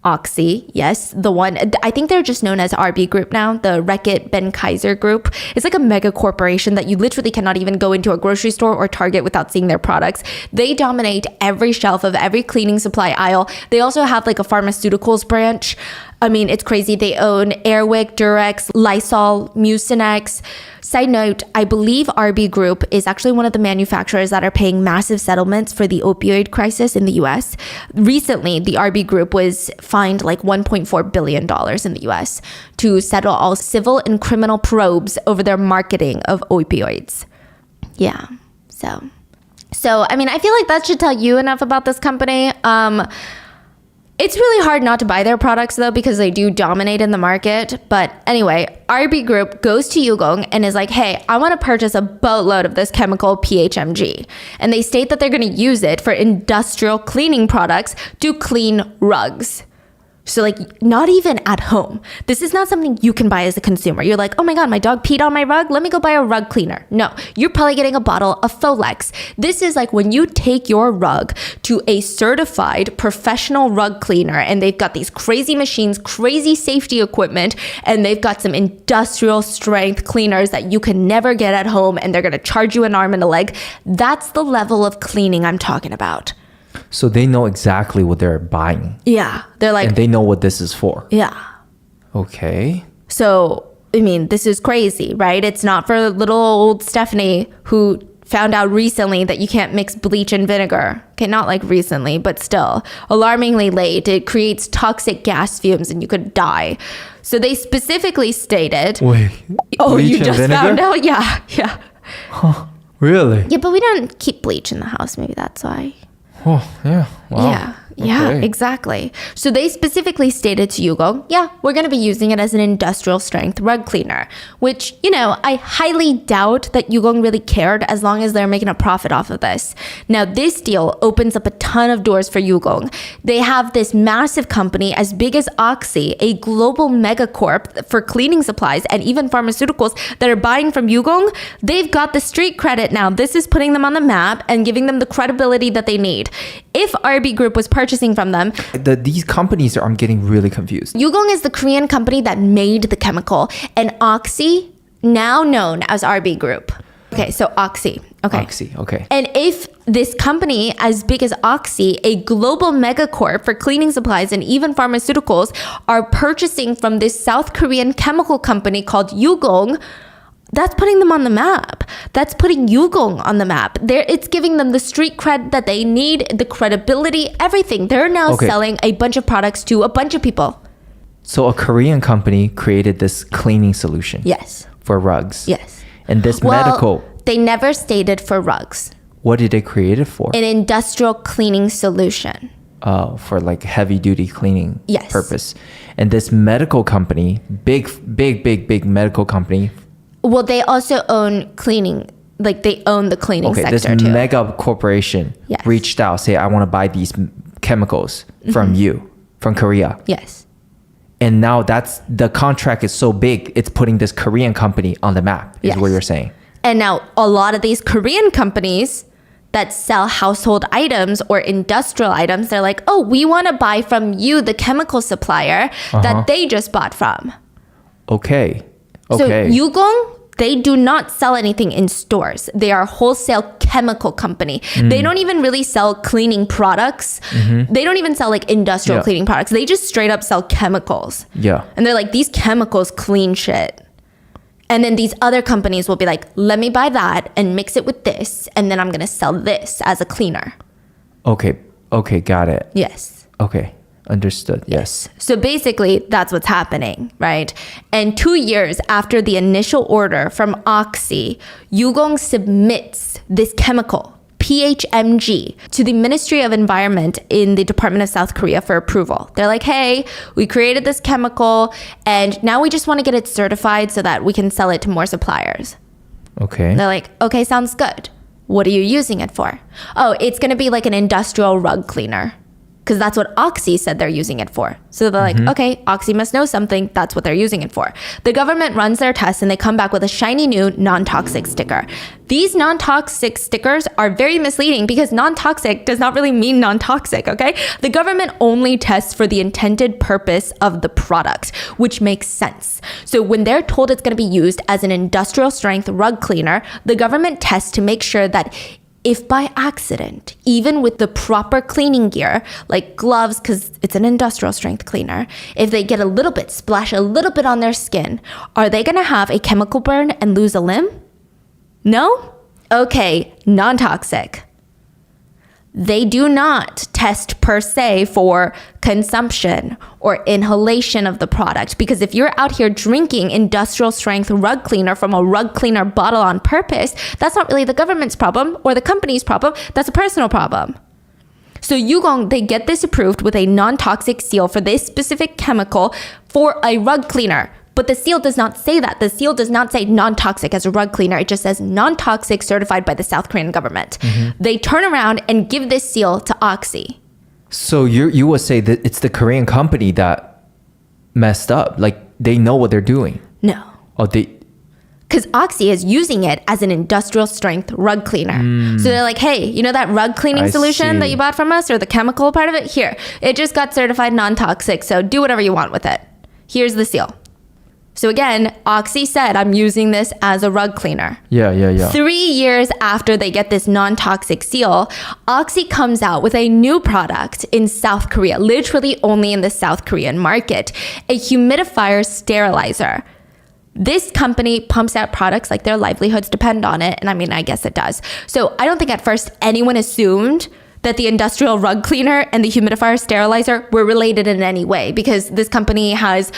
Oxy, yes, the one, I think they're just known as RB Group now, the Reckitt Benckiser Group. It's like a mega corporation that you literally cannot even go into a grocery store or Target without seeing their products. They dominate every shelf of every cleaning supply aisle. They also have like a pharmaceuticals branch. I mean, it's crazy. They own Airwick, Durex, Lysol, Mucinex. Side note, I believe RB Group is actually one of the manufacturers that are paying massive settlements for the opioid crisis in the US. Recently, the RB Group was fined like $1.4 billion in the US to settle all civil and criminal probes over their marketing of opioids. Yeah, so I mean, I feel like that should tell you enough about this company. It's really hard not to buy their products though, because they do dominate in the market. But anyway, RB Group goes to Yugong and is like, hey, I want to purchase a boatload of this chemical PHMG. And they state that they're going to use it for industrial cleaning products to clean rugs. So like not even at home. This is not something you can buy as a consumer. You're like, oh my God, my dog peed on my rug. Let me go buy a rug cleaner. No, you're probably getting a bottle of Folex. This is like when you take your rug to a certified professional rug cleaner and they've got these crazy machines, crazy safety equipment, and they've got some industrial strength cleaners that you can never get at home and they're going to charge you an arm and a leg. That's the level of cleaning I'm talking about. So they know exactly what they're buying. Yeah. They're like, And they know what this is for. yeah. Okay. So, I mean, this is crazy, right? It's not for little old Stephanie who found out recently that you can't mix bleach and vinegar. Okay, not like recently, but still. Alarmingly late. It creates toxic gas fumes and you could die. So they specifically stated... Wait. Oh, bleach you and just vinegar? found out? Yeah. Really? Yeah, but we don't keep bleach in the house. Maybe that's why. Oh, yeah. Wow. Yeah, Okay. exactly. So they specifically stated to Yugong, yeah, we're going to be using it as an industrial strength rug cleaner, which, you know, I highly doubt that Yugong really cared as long as they're making a profit off of this. Now, this deal opens up a ton of doors for Yugong. They have this massive company as big as Oxy, a global megacorp for cleaning supplies and even pharmaceuticals that are buying from Yugong. They've got the street credit now. This is putting them on the map and giving them the credibility that they need. If RB Group was purchasing from them, These companies, I'm getting really confused. Yugong is the Korean company that made the chemical, and Oxy, now known as RB Group. Okay, so Oxy. Okay. Oxy, okay. And if this company as big as Oxy, a global megacorp for cleaning supplies and even pharmaceuticals, are purchasing from this South Korean chemical company called Yugong, that's putting them on the map. That's putting Yugong on the map. It's giving them the street cred that they need, the credibility, everything. They're now Okay. selling a bunch of products to a bunch of people. So a Korean company created this cleaning solution Yes. for rugs. Yes. And this Well, medical, they never stated for rugs. what did they create it for? An industrial cleaning solution. Oh, for like heavy duty cleaning Yes. purpose. And this medical company, big medical company. Well, they also own cleaning, like they own the cleaning Okay, this sector too. mega corporation Yes. reached out, say, I want to buy these chemicals Mm-hmm. from you, from Korea. Yes. And now that's the contract is so big, it's putting this Korean company on the map, is Yes. what you're saying. And now a lot of these Korean companies that sell household items or industrial items, they're like, oh, we want to buy from you, the chemical supplier that they just bought from. Okay. So Okay. Yugong, they do not sell anything in stores. They are a wholesale chemical company. They don't even really sell cleaning products. They don't even sell like industrial Yeah. cleaning products. They just straight up sell chemicals. Yeah. And they're like, these chemicals clean shit. And then these other companies will be like, let me buy that and mix it with this. And then I'm going to sell this as a cleaner. Okay. Okay, got it. Yes. Okay. Understood. Yes. So basically, that's what's happening, right? And 2 years after the initial order from Oxy, Yugong submits this chemical, PHMG, to the Ministry of Environment in the Department of South Korea for approval. They're like, hey, we created this chemical, and now we just want to get it certified so that we can sell it to more suppliers. Okay. They're like, okay, sounds good. What are you using it for? Oh, it's going to be like an industrial rug cleaner. Because that's what Oxy said they're using it for. So they're like, okay, Oxy must know something. That's what they're using it for. The government runs their tests and they come back with a shiny new non-toxic sticker. These non-toxic stickers are very misleading because non-toxic does not really mean non-toxic, okay? The government only tests for the intended purpose of the product, which makes sense. So when they're told it's going to be used as an industrial strength rug cleaner, the government tests to make sure that if by accident, even with the proper cleaning gear, like gloves, because it's an industrial strength cleaner, if they get a little bit, splash a little bit on their skin, are they going to have a chemical burn and lose a limb? No? Okay, non-toxic. They do not test per se for consumption or inhalation of the product, because if you're out here drinking industrial strength rug cleaner from a rug cleaner bottle on purpose, that's not really the government's problem or the company's problem. That's a personal problem. So Yugong, they get this approved with a non-toxic seal for this specific chemical for a rug cleaner. But the seal does not say that. The seal does not say non-toxic as a rug cleaner. It just says non-toxic certified by the South Korean government. They turn around and give this seal to Oxy. So you would say that it's the Korean company that messed up. Like they know what they're doing. No. Oh, they. Because Oxy is using it as an industrial strength rug cleaner. So they're like, hey, you know that rug cleaning I solution that see. you bought from us or the chemical part of it? Here, it just got certified non-toxic. So do whatever you want with it. Here's the seal. So again, Oxy said, I'm using this as a rug cleaner. Yeah. 3 years after they get this non-toxic seal, Oxy comes out with a new product in South Korea, literally only in the South Korean market, a humidifier sterilizer. This company pumps out products like their livelihoods depend on it. And I mean, I guess it does. So I don't think at first anyone assumed that the industrial rug cleaner and the humidifier sterilizer were related in any way, because this company has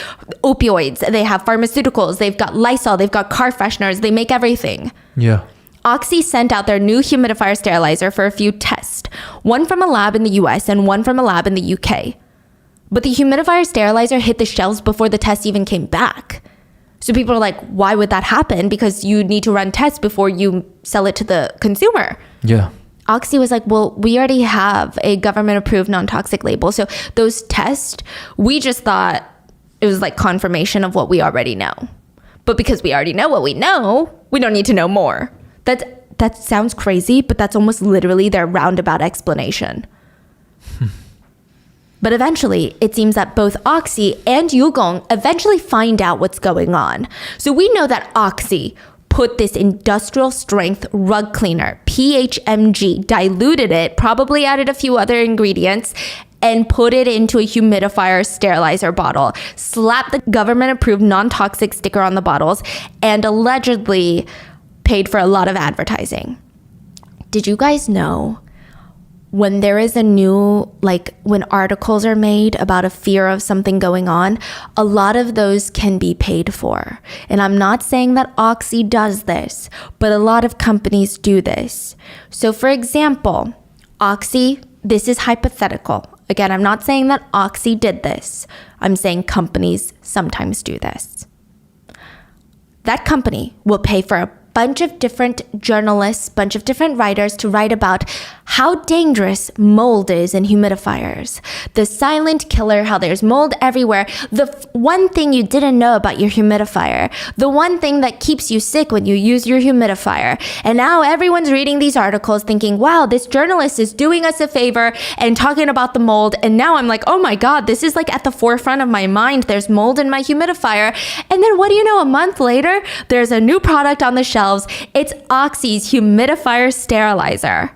opioids, they have pharmaceuticals, they've got Lysol, they've got car fresheners, they make everything. Yeah. Oxy sent out their new humidifier sterilizer for a few tests, one from a lab in the US and one from a lab in the UK. But the humidifier sterilizer hit the shelves before the test even came back. So people are like, why would that happen? Because you need to run tests before you sell it to the consumer. Yeah. Oxy was like, well, we already have a government-approved non-toxic label. So those tests, we just thought it was like confirmation of what we already know. But because we already know what we know, we don't need to know more. That sounds crazy, but that's almost literally their roundabout explanation. But eventually, it seems that both Oxy and Yugong eventually find out what's going on. So we know that Oxy put this industrial strength rug cleaner, PHMG, diluted it, probably added a few other ingredients, and put it into a humidifier sterilizer bottle, slapped the government-approved non-toxic sticker on the bottles, and allegedly paid for a lot of advertising. Did you guys know when there is a new, like when articles are made about a fear of something going on, a lot of those can be paid for. And I'm not saying that Oxy does this, but a lot of companies do this. So for example, Oxy, this is hypothetical. Again, I'm not saying that Oxy did this. I'm saying companies sometimes do this. That company will pay for a bunch of different journalists, bunch of different writers to write about how dangerous mold is in humidifiers. The silent killer, how there's mold everywhere. The one thing you didn't know about your humidifier. The one thing that keeps you sick when you use your humidifier. And now everyone's reading these articles thinking, wow, this journalist is doing us a favor and talking about the mold. And now I'm like, oh my God, this is like at the forefront of my mind. There's mold in my humidifier. And then what do you know? A month later, there's a new product on the shelves. It's Oxy's humidifier sterilizer.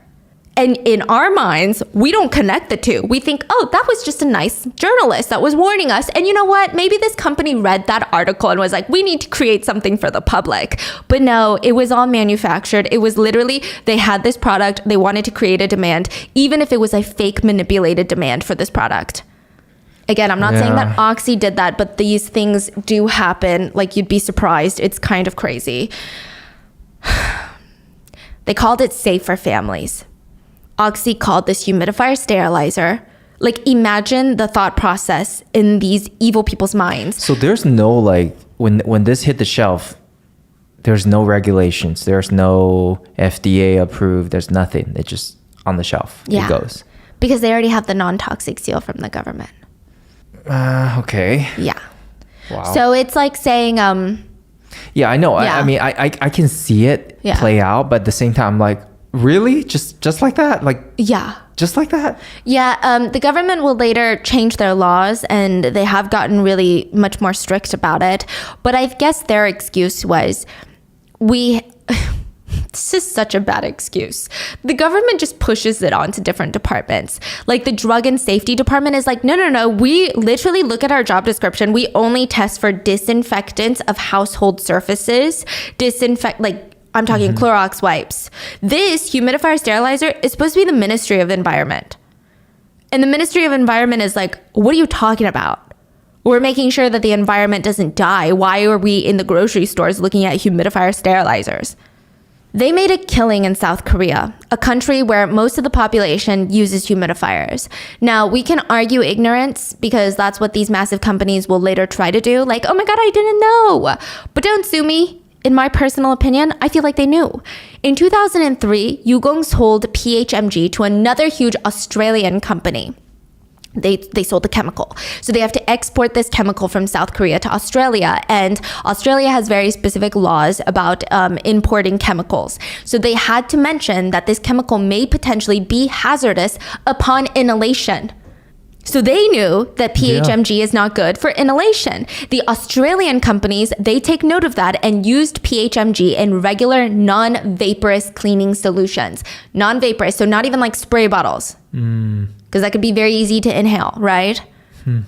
And in our minds, we don't connect the two. We think, oh, that was just a nice journalist that was warning us. And you know what? Maybe this company read that article and was like, we need to create something for the public. But no, it was all manufactured. It was literally, they had this product. They wanted to create a demand, even if it was a fake manipulated demand for this product. Again, I'm not saying that Oxy did that, but these things do happen. Like, you'd be surprised. It's kind of crazy. They called it safe for families. Oxy called this humidifier sterilizer. Like, imagine the thought process in these evil people's minds. So there's no like when this hit the shelf, there's no regulations. There's no FDA approved. There's nothing. It's just on the shelf. Yeah. It goes. Because they already have the non-toxic seal from the government. Okay. Yeah. Wow. So it's like saying, yeah, I know. Yeah. I mean, I can see it Yeah. play out, but at the same time, I'm like, really? Just like that? Like, yeah. just like that? Yeah, the government will later change their laws, and they have gotten really much more strict about it. But I guess their excuse was, this is such a bad excuse. The government just pushes it onto different departments. Like the drug and safety department is like, no. We literally look at our job description. We only test for disinfectants of household surfaces, I'm talking Clorox wipes. This humidifier sterilizer is supposed to be the Ministry of Environment. And the Ministry of Environment is like, what are you talking about? We're making sure that the environment doesn't die. Why are we in the grocery stores looking at humidifier sterilizers? They made a killing in South Korea, a country where most of the population uses humidifiers. Now, we can argue ignorance because that's what these massive companies will later try to do. Like, oh my God, I didn't know. But don't sue me. In my personal opinion, I feel like they knew. In 2003, Yugong sold PHMG to another huge Australian company. They sold the chemical. So they have to export this chemical from South Korea to Australia. And Australia has very specific laws about importing chemicals. So they had to mention that this chemical may potentially be hazardous upon inhalation. So they knew that PHMG is not good for inhalation. The Australian companies, they take note of that and used PHMG in regular non-vaporous cleaning solutions. Non-vaporous, so not even like spray bottles. Because that could be very easy to inhale, right?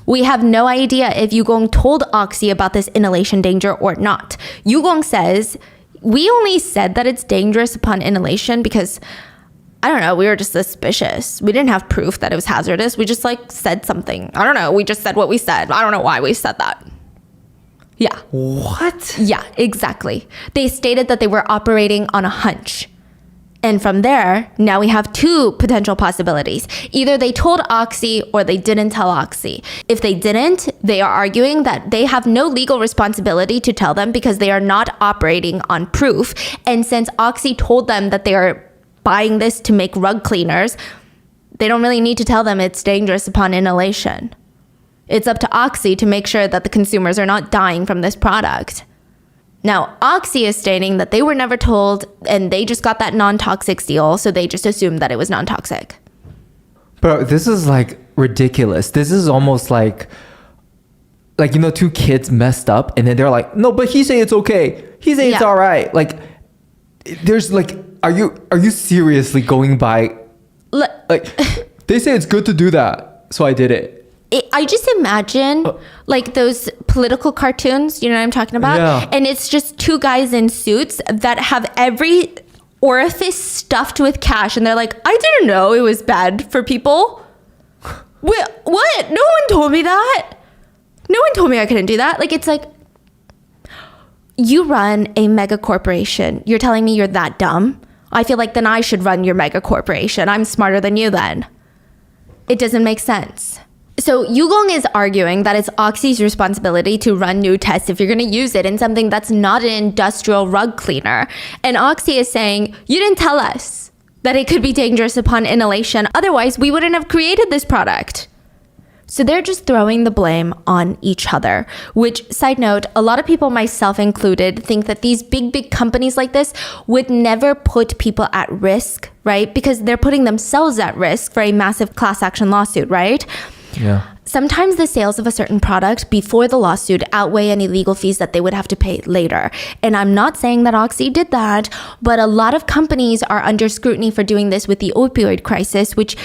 We have no idea if Yugong told Oxy about this inhalation danger or not. Yugong says, we only said that it's dangerous upon inhalation because, I don't know, we were just suspicious. We didn't have proof that it was hazardous. We just like said something. I don't know. We just said what we said. I don't know why we said that. Yeah. What? Yeah, exactly. They stated that they were operating on a hunch. And from there, now we have two potential possibilities. Either they told Oxy or they didn't tell Oxy. If they didn't, they are arguing that they have no legal responsibility to tell them because they are not operating on proof. And since Oxy told them that they are buying this to make rug cleaners, they don't really need to tell them it's dangerous upon inhalation. It's up to Oxy to make sure that the consumers are not dying from this product. Now, Oxy is stating that they were never told and they just got that non-toxic seal, so they just assumed that it was non-toxic. Bro, this is like ridiculous. This is almost like two kids messed up and then they're like, no, but he say it's okay. He say it's all right. Like, there's like, are you seriously going by, like, they say it's good to do that, so I did it. I just imagine like those political cartoons, you know what I'm talking about? Yeah. And it's just two guys in suits that have orifice stuffed with cash, and they're like, I didn't know it was bad for people. What? No one told me that. No one told me I couldn't do that. Like, it's like, you run a mega corporation. You're telling me you're that dumb? I feel like then I should run your mega corporation. I'm smarter than you then. It doesn't make sense. So Yugong is arguing that it's Oxy's responsibility to run new tests if you're going to use it in something that's not an industrial rug cleaner. And Oxy is saying, you didn't tell us that it could be dangerous upon inhalation. Otherwise, we wouldn't have created this product. So they're just throwing the blame on each other, which, side note, a lot of people, myself included, think that these big companies like this would never put people at risk, right? Because they're putting themselves at risk for a massive class action lawsuit, right? Yeah. Sometimes the sales of a certain product before the lawsuit outweigh any legal fees that they would have to pay later. And I'm not saying that Oxy did that, but a lot of companies are under scrutiny for doing this with the opioid crisis, which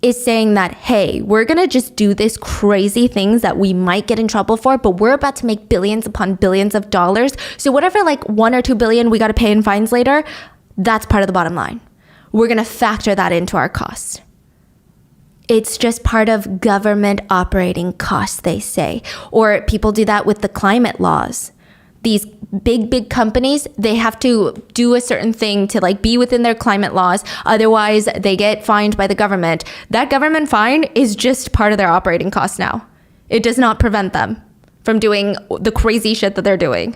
is saying that, hey, we're going to just do this crazy things that we might get in trouble for, but we're about to make billions upon billions of dollars. So whatever, like 1 or 2 billion we got to pay in fines later, that's part of the bottom line. We're going to factor that into our costs. It's just part of government operating costs, they say. Or people do that with the climate laws. These big companies, they have to do a certain thing to like be within their climate laws. Otherwise, they get fined by the government. That government fine is just part of their operating costs now. It does not prevent them from doing the crazy shit that they're doing.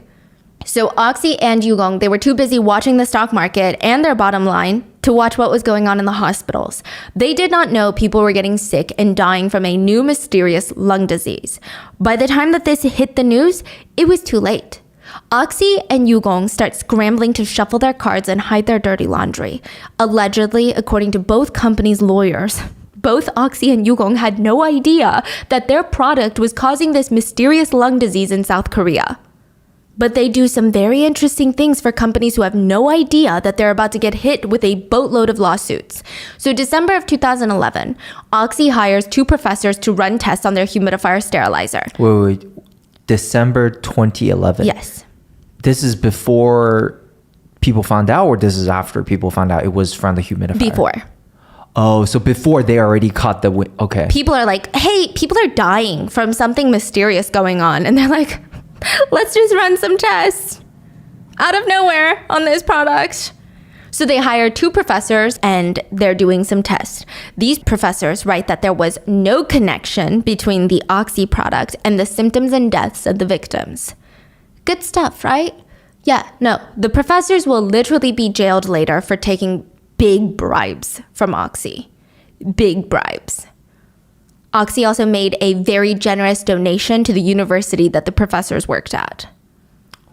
So Oxy and Yugong, they were too busy watching the stock market and their bottom line to watch what was going on in the hospitals. They did not know people were getting sick and dying from a new mysterious lung disease. By the time that this hit the news, it was too late. Oxy and Yugong start scrambling to shuffle their cards and hide their dirty laundry. Allegedly, according to both companies' lawyers, both Oxy and Yugong had no idea that their product was causing this mysterious lung disease in South Korea. But they do some very interesting things for companies who have no idea that they're about to get hit with a boatload of lawsuits. So December of 2011, Oxy hires 2 professors to run tests on their humidifier sterilizer. Wait. December 2011. Yes. This is before people found out, or this is after people found out it was from the humidifier? Before. Oh, so before they already caught the okay. People are like, hey, people are dying from something mysterious going on. And they're like, let's just run some tests out of nowhere on this product. So they hired 2 professors and they're doing some tests. These professors write that there was no connection between the Oxy product and the symptoms and deaths of the victims. Good stuff, right? Yeah, no, the professors will literally be jailed later for taking big bribes from Oxy. Big bribes. Oxy also made a very generous donation to the university that the professors worked at.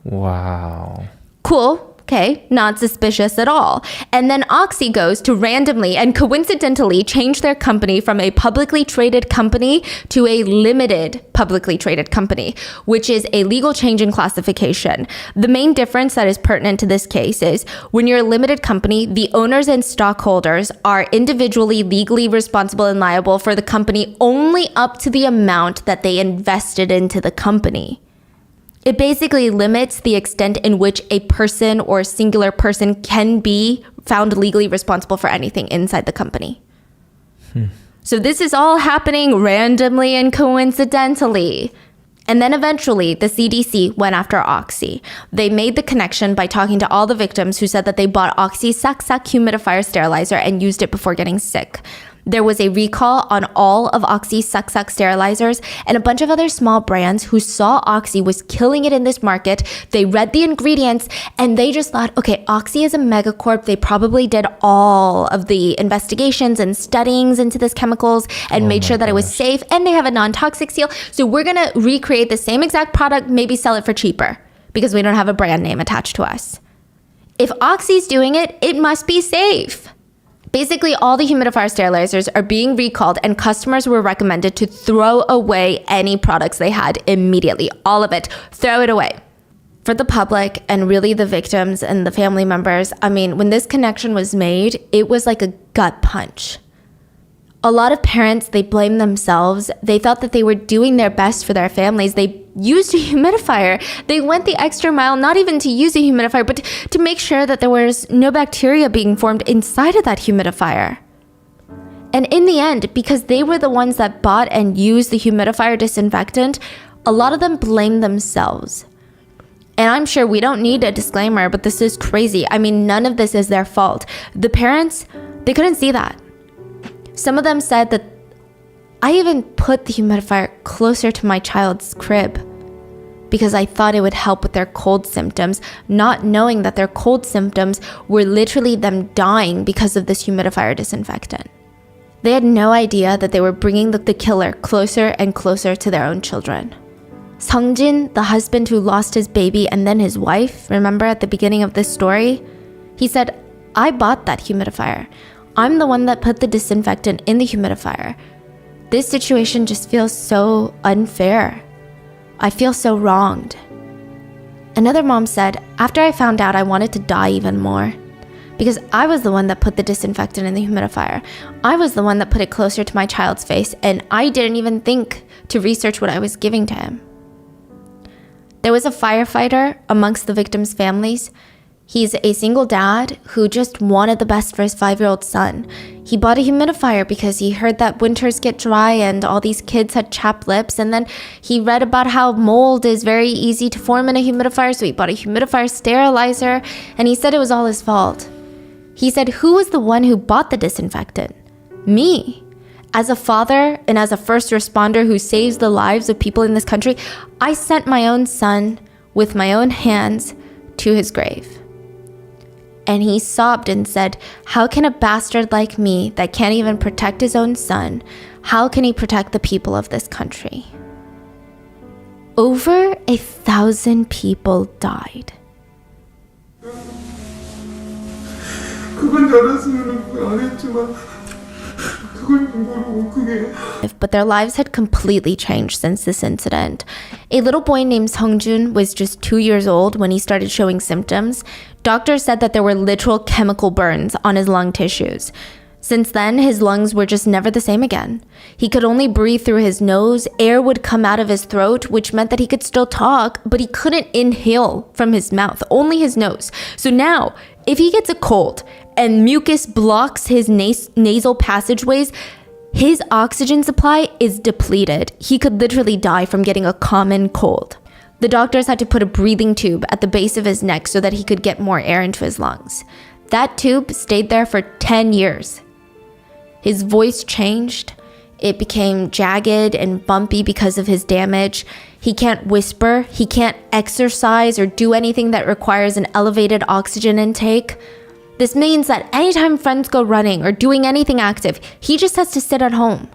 Wow. Cool. Okay, not suspicious at all. And then Oxy goes to randomly and coincidentally change their company from a publicly traded company to a limited publicly traded company, which is a legal change in classification. The main difference that is pertinent to this case is when you're a limited company, the owners and stockholders are individually legally responsible and liable for the company only up to the amount that they invested into the company. It basically limits the extent in which a person or a singular person can be found legally responsible for anything inside the company. So this is all happening randomly and coincidentally. And then eventually the CDC went after Oxy. They made the connection by talking to all the victims who said that they bought Oxy Sak-Sak humidifier sterilizer and used it before getting sick. There was a recall on all of Oxy's Sak-Sak sterilizers and a bunch of other small brands who saw Oxy was killing it in this market. They read the ingredients and they just thought, okay, Oxy is a megacorp. They probably did all of the investigations and studyings into this chemicals and made sure that it was safe, and they have a non-toxic seal. So we're going to recreate the same exact product, maybe sell it for cheaper because we don't have a brand name attached to us. If Oxy's doing it, it must be safe. Basically, all the humidifier sterilizers are being recalled and customers were recommended to throw away any products they had immediately. All of it. Throw it away. For the public and really the victims and the family members, I mean, when this connection was made, it was like a gut punch. A lot of parents, they blame themselves. They thought that they were doing their best for their families. They used a humidifier. They went the extra mile, not even to use a humidifier, but to make sure that there was no bacteria being formed inside of that humidifier. And in the end, because they were the ones that bought and used the humidifier disinfectant, a lot of them blamed themselves. And I'm sure we don't need a disclaimer, but this is crazy. I mean, none of this is their fault. The parents, they couldn't see that. Some of them said that I even put the humidifier closer to my child's crib because I thought it would help with their cold symptoms, not knowing that their cold symptoms were literally them dying because of this humidifier disinfectant. They had no idea that they were bringing the killer closer and closer to their own children. Seongjin, the husband who lost his baby and then his wife, remember at the beginning of this story? He said, I bought that humidifier. I'm the one that put the disinfectant in the humidifier. This situation just feels so unfair. I feel so wronged. Another mom said, after I found out, I wanted to die even more. Because I was the one that put the disinfectant in the humidifier. I was the one that put it closer to my child's face, and I didn't even think to research what I was giving to him. There was a firefighter amongst the victims' families. He's a single dad who just wanted the best for his 5-year-old son. He bought a humidifier because he heard that winters get dry and all these kids had chapped lips. And then he read about how mold is very easy to form in a humidifier, so he bought a humidifier sterilizer, and he said it was all his fault. He said, who was the one who bought the disinfectant? Me. As a father and as a first responder who saves the lives of people in this country, I sent my own son with my own hands to his grave. And he sobbed and said, how can a bastard like me that can't even protect his own son, how can he protect the people of this country? Over 1,000 people died. 그건 잘했으면 안 했지만 그건 모르고 그게 But their lives had completely changed since this incident. A little boy named Seongjun was just 2 years old when he started showing symptoms. Doctors said that there were literal chemical burns on his lung tissues. Since then, his lungs were just never the same again. He could only breathe through his nose, air would come out of his throat, which meant that he could still talk, but he couldn't inhale from his mouth, only his nose. So now, if he gets a cold and mucus blocks his nasal passageways, his oxygen supply is depleted. He could literally die from getting a common cold. The doctors had to put a breathing tube at the base of his neck so that he could get more air into his lungs. That tube stayed there for 10 years. His voice changed. It became jagged and bumpy because of his damage. He can't whisper. He can't exercise or do anything that requires an elevated oxygen intake. This means that anytime friends go running or doing anything active, he just has to sit at home.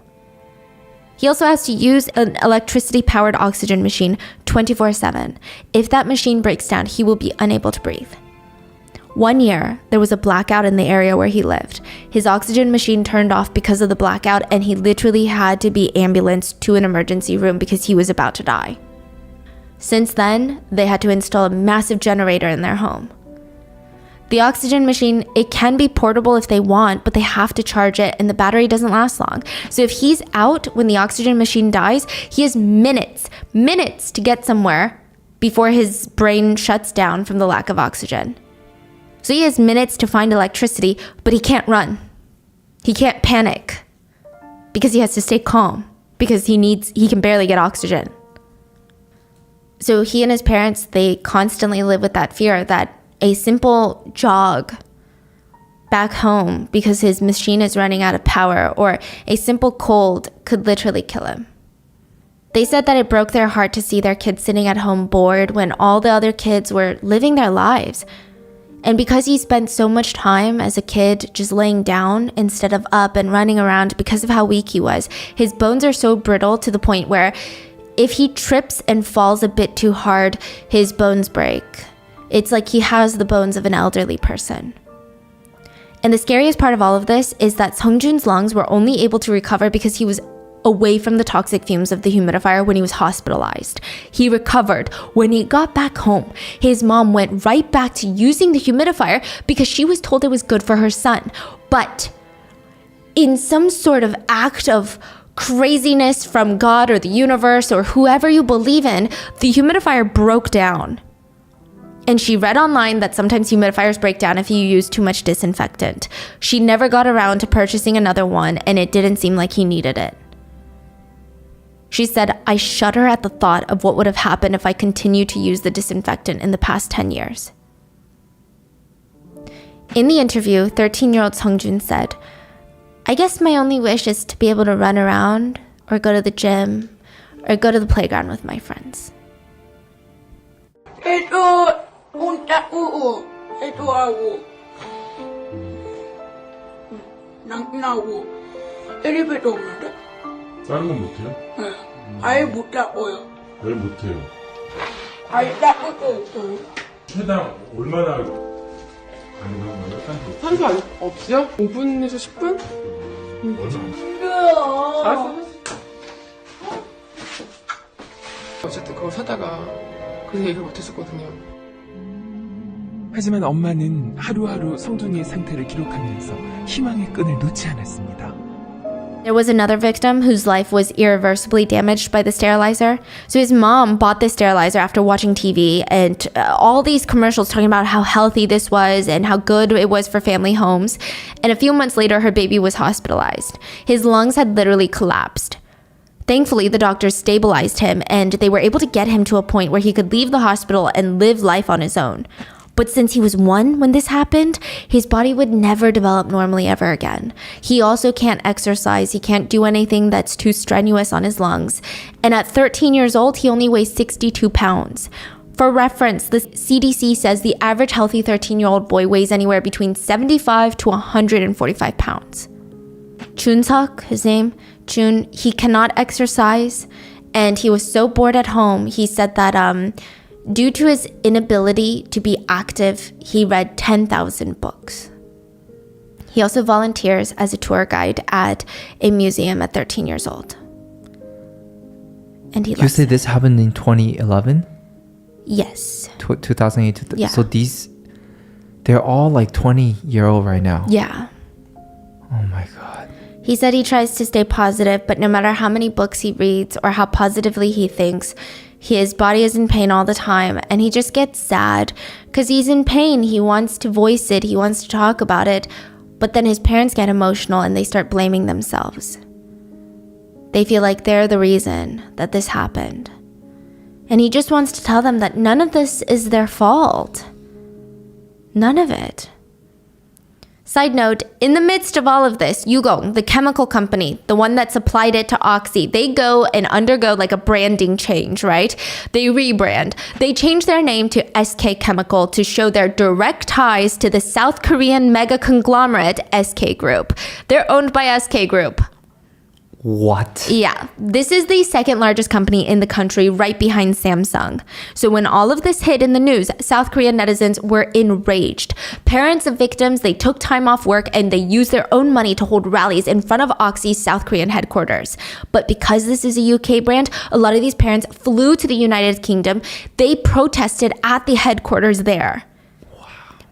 He also has to use an electricity-powered oxygen machine 24/7. If that machine breaks down, he will be unable to breathe. 1 year, there was a blackout in the area where he lived. His oxygen machine turned off because of the blackout, and he literally had to be ambulanced to an emergency room because he was about to die. Since then, they had to install a massive generator in their home. The oxygen machine, it can be portable if they want, but they have to charge it and the battery doesn't last long. So if he's out when the oxygen machine dies, he has minutes to get somewhere before his brain shuts down from the lack of oxygen. So he has minutes to find electricity, but he can't run. He can't panic because he has to stay calm because he can barely get oxygen. So he and his parents, they constantly live with that fear that a simple jog back home because his machine is running out of power or a simple cold could literally kill him. They said that it broke their heart to see their kids sitting at home bored when all the other kids were living their lives. And because he spent so much time as a kid just laying down instead of up and running around because of how weak he was, his bones are so brittle to the point where if he trips and falls a bit too hard, his bones break. It's like he has the bones of an elderly person. And the scariest part of all of this is that Seongjun's lungs were only able to recover because he was away from the toxic fumes of the humidifier when he was hospitalized. He recovered. When he got back home, his mom went right back to using the humidifier because she was told it was good for her son. But in some sort of act of craziness from God or the universe or whoever you believe in, the humidifier broke down. And she read online that sometimes humidifiers break down if you use too much disinfectant. She never got around to purchasing another one, and it didn't seem like he needed it. She said, I shudder at the thought of what would have happened if I continued to use the disinfectant in the past 10 years. In the interview, 13-year-old Seongjun said, I guess my only wish is to be able to run around or go to the gym or go to the playground with my friends. 해도 혼자 우우 해도 하고 나고 엘리베이터 없는데 다른 건 못해요? 네. 아예 못 닦고요. 왜 못해요? 아예 닦을 거 없어요. 최당 얼마나 가능한 거예요? 산소 안, 없이요? 5분에서 10분? 얼마? 알았어. 어쨌든 그거 사다가 그래서 얘기를 못했었거든요. 하지만 엄마는 하루하루 성준이의 상태를 기록하면서 희망의 끈을 놓지 않았습니다. There was another victim whose life was irreversibly damaged by the sterilizer. So his mom bought the sterilizer after watching TV and all these commercials talking about how healthy this was and how good it was for family homes. And a few months later, her baby was hospitalized. His lungs had literally collapsed. Thankfully, the doctors stabilized him and they were able to get him to a point where he could leave the hospital and live life on his own. But since he was 1 when this happened, his body would never develop normally ever again. He also can't exercise. He can't do anything that's too strenuous on his lungs. And at 13 years old, he only weighs 62 pounds. For reference, the CDC says the average healthy 13-year-old boy weighs anywhere between 75 to 145 pounds. Chun-seok, his name, Chun, he cannot exercise. And he was so bored at home, he said that due to his inability to be active, he read 10,000 books. He also volunteers as a tour guide at a museum at 13 years old. And he You loves say it. this happened in 2011? Yes. 2008? Yeah. So they're all like 20-year-old right now. Yeah. Oh my God. He said he tries to stay positive, but no matter how many books he reads or how positively he thinks, his body is in pain all the time, and he just gets sad because he's in pain. He wants to voice it. He wants to talk about it, but then his parents get emotional and they start blaming themselves. They feel like they're the reason that this happened. And he just wants to tell them that none of this is their fault. None of it. Side note, in the midst of all of this, Yugong, the chemical company, the one that supplied it to Oxy, they go and undergo like a branding change, right? They rebrand. They change their name to SK Chemical to show their direct ties to the South Korean mega conglomerate SK Group. They're owned by SK Group. What? Yeah, this is the second largest company in the country, right behind Samsung. So when all of this hit in the news, South Korean netizens were enraged. Parents of victims, they took time off work and they used their own money to hold rallies in front of Oxy's South Korean headquarters. But because this is a UK brand, a lot of these parents flew to the United Kingdom. They protested at the headquarters there.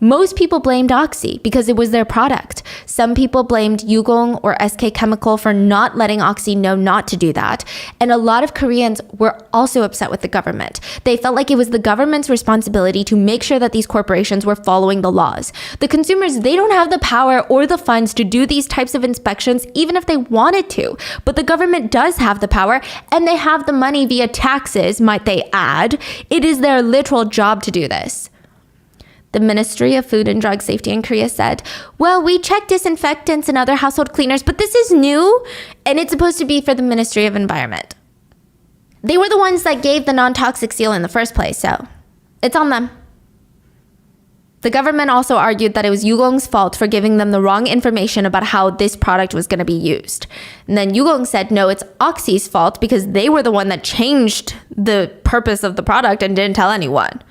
Most people blamed Oxy because it was their product. Some people blamed Yugong or SK Chemical for not letting Oxy know not to do that. And a lot of Koreans were also upset with the government. They felt like it was the government's responsibility to make sure that these corporations were following the laws. The consumers, they don't have the power or the funds to do these types of inspections, even if they wanted to. But the government does have the power, and they have the money via taxes, might they add. It is their literal job to do this. The Ministry of Food and Drug Safety in Korea said, well, we check disinfectants and other household cleaners, but this is new, and it's supposed to be for the Ministry of Environment. They were the ones that gave the non-toxic seal in the first place, so it's on them. The government also argued that it was Yugong's fault for giving them the wrong information about how this product was going to be used. And then Yugong said, no, it's Oxy's fault because they were the one that changed the purpose of the product and didn't tell anyone.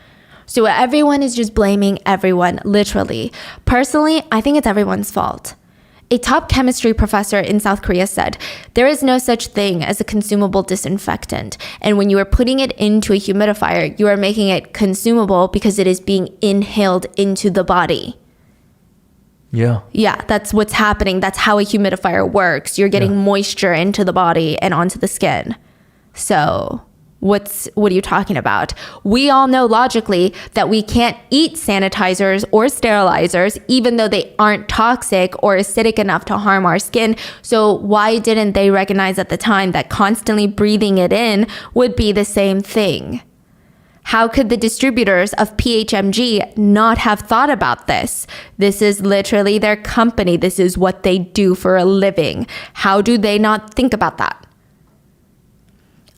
So everyone is just blaming everyone, literally. Personally, I think it's everyone's fault. A top chemistry professor in South Korea said, there is no such thing as a consumable disinfectant. And when you are putting it into a humidifier, you are making it consumable because it is being inhaled into the body. Yeah. Yeah, that's what's happening. That's how a humidifier works. You're getting moisture into the body and onto the skin. So what are you talking about? We all know logically that we can't eat sanitizers or sterilizers, even though they aren't toxic or acidic enough to harm our skin. So why didn't they recognize at the time that constantly breathing it in would be the same thing? How could the distributors of PHMG not have thought about this? This is literally their company. This is what they do for a living. How do they not think about that?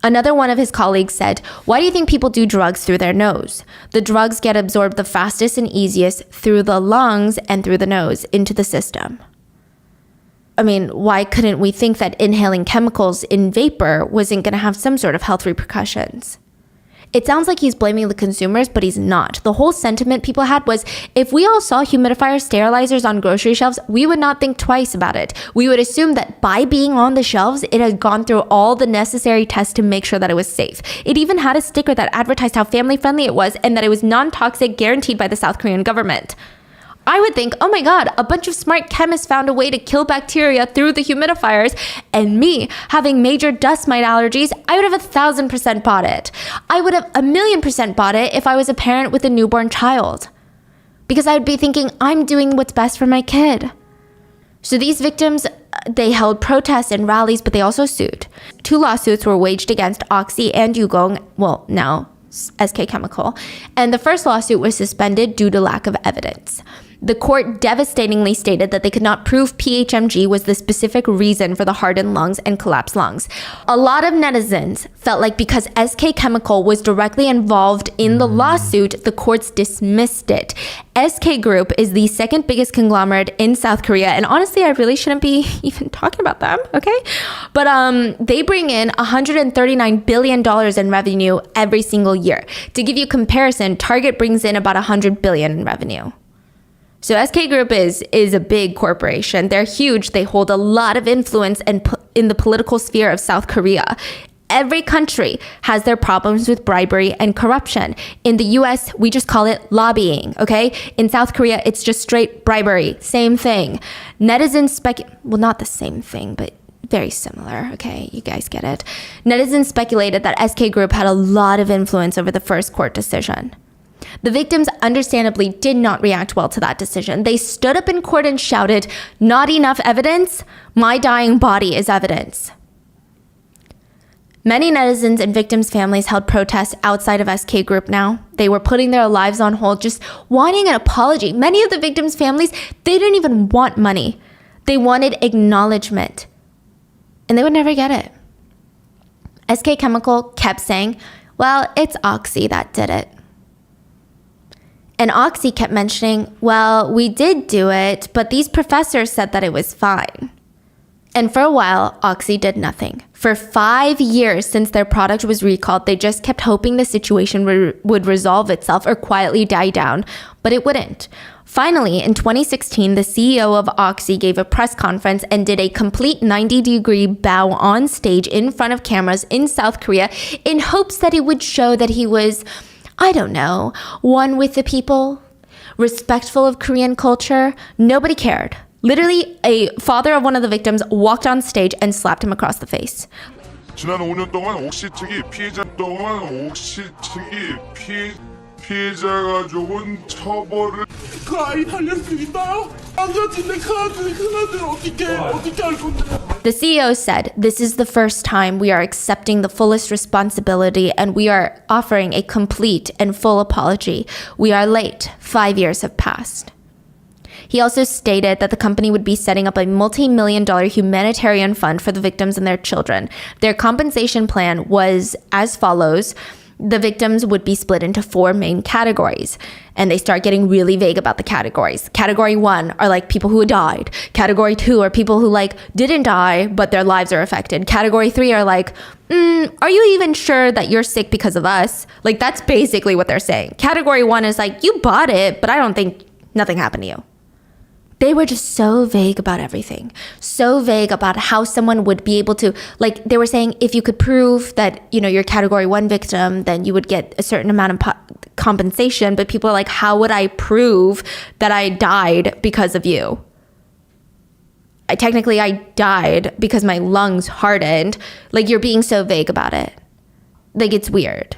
Another one of his colleagues said, "Why do you think people do drugs through their nose? The drugs get absorbed the fastest and easiest through the lungs and through the nose into the system." I mean, why couldn't we think that inhaling chemicals in vapor wasn't going to have some sort of health repercussions? It sounds like he's blaming the consumers, but he's not. The whole sentiment people had was, if we all saw humidifier sterilizers on grocery shelves, we would not think twice about it. We would assume that by being on the shelves, it had gone through all the necessary tests to make sure that it was safe. It even had a sticker that advertised how family-friendly it was and that it was non-toxic, guaranteed by the South Korean government. I would think, oh my God, a bunch of smart chemists found a way to kill bacteria through the humidifiers, and me having major dust mite allergies, I would have 1,000% bought it. I would have 1,000,000% bought it if I was a parent with a newborn child, because I would be thinking, I'm doing what's best for my kid. So these victims, they held protests and rallies, but they also sued. 2 lawsuits were waged against Oxy and Yugong, well, now SK Chemical, and the first lawsuit was suspended due to lack of evidence. The court devastatingly stated that they could not prove PHMG was the specific reason for the hardened lungs and collapsed lungs. A lot of netizens felt like because SK Chemical was directly involved in the lawsuit, the courts dismissed it. SK Group is the second biggest conglomerate in South Korea, and honestly, I really shouldn't be even talking about them, okay? But they bring in $139 billion in revenue every single year. To give you a comparison, Target brings in about $100 billion in revenue. So SK Group is a big corporation. They're huge. They hold a lot of influence in the political sphere of South Korea. Every country has their problems with bribery and corruption. In the US, we just call it lobbying, okay? In South Korea, it's just straight bribery. Same thing. Netizens well, not the same thing, but very similar, okay? You guys get it. Netizens speculated that SK Group had a lot of influence over the first court decision. The victims understandably did not react well to that decision. They stood up in court and shouted, "Not enough evidence? My dying body is evidence." Many netizens and victims' families held protests outside of SK Group now. They were putting their lives on hold, just wanting an apology. Many of the victims' families, they didn't even want money. They wanted acknowledgement. And they would never get it. SK Chemical kept saying, well, it's Oxy that did it. And Oxy kept mentioning, well, we did do it, but these professors said that it was fine. And for a while, Oxy did nothing. For 5 years since their product was recalled, they just kept hoping the situation would resolve itself or quietly die down, but it wouldn't. Finally, in 2016, the CEO of Oxy gave a press conference and did a complete 90-degree bow on stage in front of cameras in South Korea in hopes that it would show that he was, I don't know, one with the people, respectful of Korean culture. Nobody cared. Literally, a father of one of the victims walked on stage and slapped him across the face. 지난 5년 동안 옥시 측이 피해자가 좋은 처벌을 그 아이 살릴 수 있나요? 안 가진데 그 아들 어떻게 할 건데? The CEO said, "This is the first time we are accepting the fullest responsibility and we are offering a complete and full apology. We are late. 5 years have passed." He also stated that the company would be setting up a multi-million-dollar humanitarian fund for the victims and their children. Their compensation plan was as follows. The victims would be split into 4 main categories, and they start getting really vague about the categories. Category 1 are like people who died. Category 2 are people who didn't die, but their lives are affected. Category 3 are like, are you even sure that you're sick because of us? That's basically what they're saying. Category 1 is like, you bought it, but I don't think nothing happened to you. They were just so vague about everything. So vague about how someone would be able to, they were saying if you could prove that, you're category 1 victim, then you would get a certain amount of compensation. But people are like, how would I prove that I died because of you? technically I died because my lungs hardened. Like, you're being so vague about it. Like, it's weird.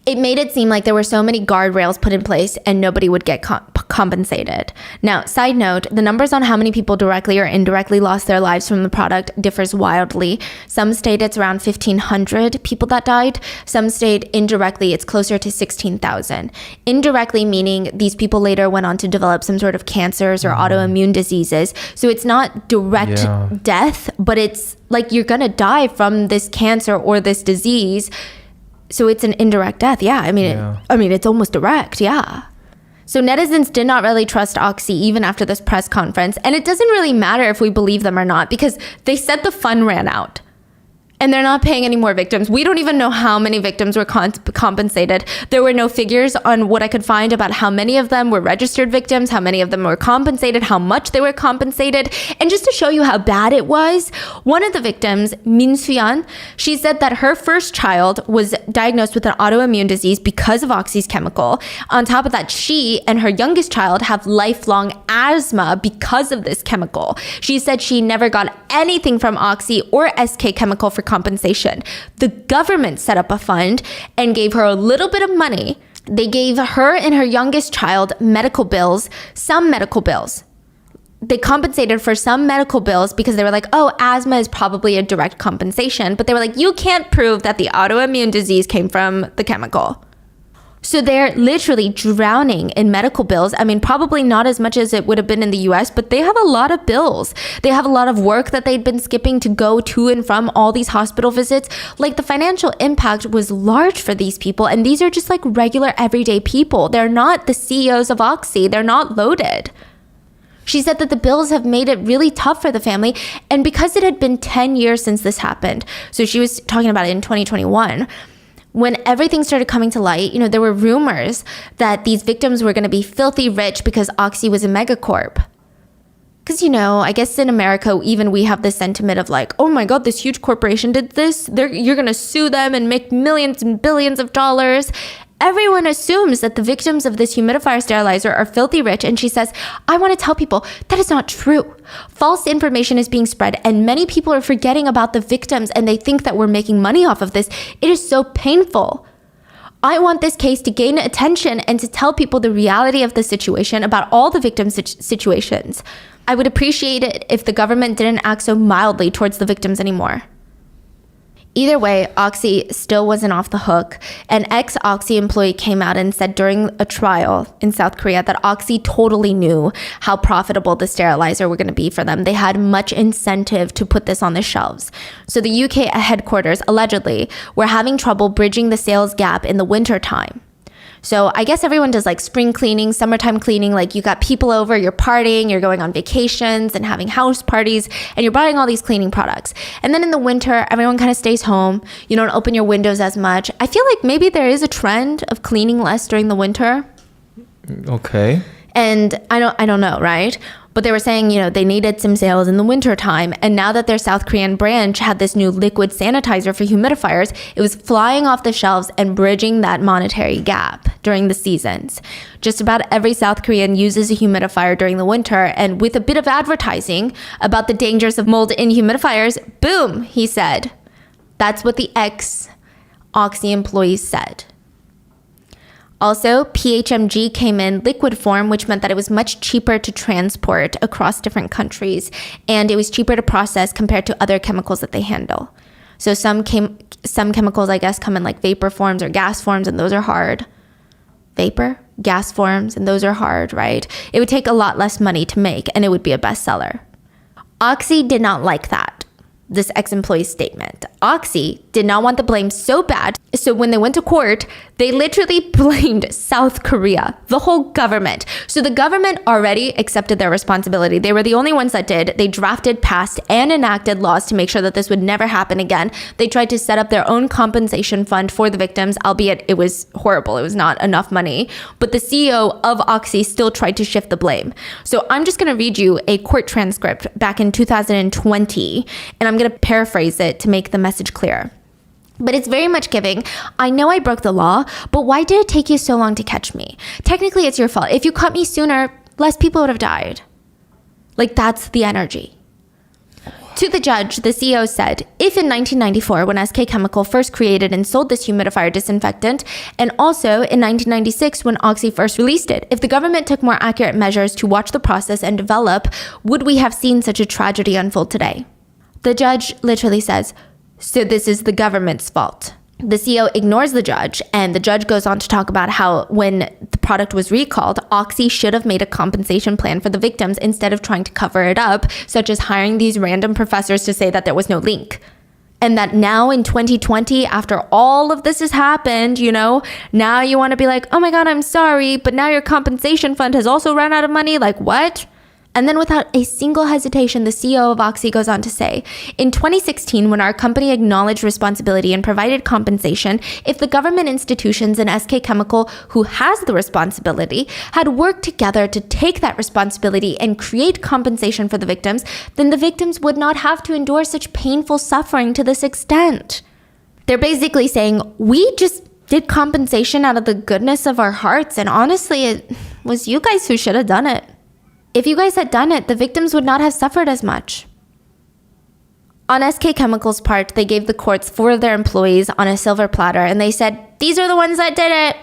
It made it seem like there were so many guardrails put in place and nobody would get compensated. Now, side note, the numbers on how many people directly or indirectly lost their lives from the product differs wildly. Some state it's around 1,500 people that died. Some state indirectly it's closer to 16,000. Indirectly meaning these people later went on to develop some sort of cancers or autoimmune diseases. So it's not direct death, but it's like you're gonna die from this cancer or this disease. So it's an indirect death. Yeah. I mean, it's almost direct. Yeah. So netizens did not really trust Oxy even after this press conference. And it doesn't really matter if we believe them or not, because they said the fund ran out. And they're not paying any more victims. We don't even know how many victims were compensated. There were no figures on what I could find about how many of them were registered victims, how many of them were compensated, how much they were compensated. And just to show you how bad it was, one of the victims, Min Suyan, she said that her first child was diagnosed with an autoimmune disease because of Oxy's chemical. On top of that, she and her youngest child have lifelong asthma because of this chemical. She said she never got anything from Oxy or SK Chemical for compensation. The government set up a fund and gave her a little bit of money. They gave her and her youngest child medical bills, some medical bills. They compensated for some medical bills because they were like, oh, asthma is probably a direct compensation. But they were like, you can't prove that the autoimmune disease came from the chemical. So they're literally drowning in medical bills. I mean, probably not as much as it would have been in the US, but they have a lot of bills. They have a lot of work that they'd been skipping to go to and from all these hospital visits. Like, the financial impact was large for these people. And these are just like regular everyday people. They're not the CEOs of Oxy. They're not loaded. She said that the bills have made it really tough for the family. And because it had been 10 years since this happened, so she was talking about it in 2021, when everything started coming to light, you know, there were rumors that these victims were going to be filthy rich because Oxy was a megacorp. Because, you know, I guess in America, even we have this sentiment of like, oh my God, this huge corporation did this. You're going to sue them and make millions and billions of dollars. Everyone assumes that the victims of this humidifier sterilizer are filthy rich. And she says, I want to tell people that is not true. False information is being spread and many people are forgetting about the victims and they think that we're making money off of this. It is so painful. I want this case to gain attention and to tell people the reality of the situation about all the victim situations. I would appreciate it if the government didn't act so mildly towards the victims anymore. Either way, Oxy still wasn't off the hook. An ex-Oxy employee came out and said during a trial in South Korea that Oxy totally knew how profitable the sterilizer were going to be for them. They had much incentive to put this on the shelves. So the UK headquarters allegedly were having trouble bridging the sales gap in the winter time. So I guess everyone does like spring cleaning, summertime cleaning, like you got people over, you're partying, you're going on vacations and having house parties, and you're buying all these cleaning products. And then in the winter, everyone kind of stays home. You don't open your windows as much. I feel like maybe there is a trend of cleaning less during the winter. Okay. And I don't know, right? But they were saying, you know, they needed some sales in the winter time. And now that their South Korean branch had this new liquid sanitizer for humidifiers, it was flying off the shelves and bridging that monetary gap during the seasons. Just about every South Korean uses a humidifier during the winter. And with a bit of advertising about the dangers of mold in humidifiers, boom, he said. That's what the ex-Oxy employees said. Also, PHMG came in liquid form, which meant that it was much cheaper to transport across different countries, and it was cheaper to process compared to other chemicals that they handle. So some chemicals, I guess, come in like vapor forms or gas forms, and those are hard. Vapor, gas forms, and those are hard, right? It would take a lot less money to make, and it would be a bestseller. Oxy did not like that. This ex-employee's statement. Oxy did not want the blame so bad, so when they went to court, they literally blamed South Korea, the whole government. So the government already accepted their responsibility. They were the only ones that did. They drafted, passed, and enacted laws to make sure that this would never happen again. They tried to set up their own compensation fund for the victims, albeit it was horrible. It was not enough money. But the CEO of Oxy still tried to shift the blame. So I'm just going to read you a court transcript back in 2020, and I'm going to paraphrase it to make the message clear. But it's very much giving, I know I broke the law, but why did it take you so long to catch me? Technically, it's your fault. If you caught me sooner, less people would have died. Like, that's the energy. To the judge, the CEO said, if in 1994, when SK Chemical first created and sold this humidifier disinfectant, and also in 1996, when Oxy first released it, if the government took more accurate measures to watch the process and develop, would we have seen such a tragedy unfold today? The judge literally says, so this is the government's fault. The CEO ignores the judge, and the judge goes on to talk about how when the product was recalled, Oxy should have made a compensation plan for the victims instead of trying to cover it up, such as hiring these random professors to say that there was no leak. And that now in 2020, after all of this has happened, now you want to be like, oh my God, I'm sorry, but now your compensation fund has also run out of money. Like, what? And then without a single hesitation, the CEO of Oxy goes on to say, in 2016, when our company acknowledged responsibility and provided compensation, if the government institutions and SK Chemical, who has the responsibility, had worked together to take that responsibility and create compensation for the victims, then the victims would not have to endure such painful suffering to this extent. They're basically saying, we just did compensation out of the goodness of our hearts, and honestly, it was you guys who should have done it. If you guys had done it, the victims would not have suffered as much. On SK Chemical's part, they gave the courts 4 of their employees on a silver platter, and they said, these are the ones that did it,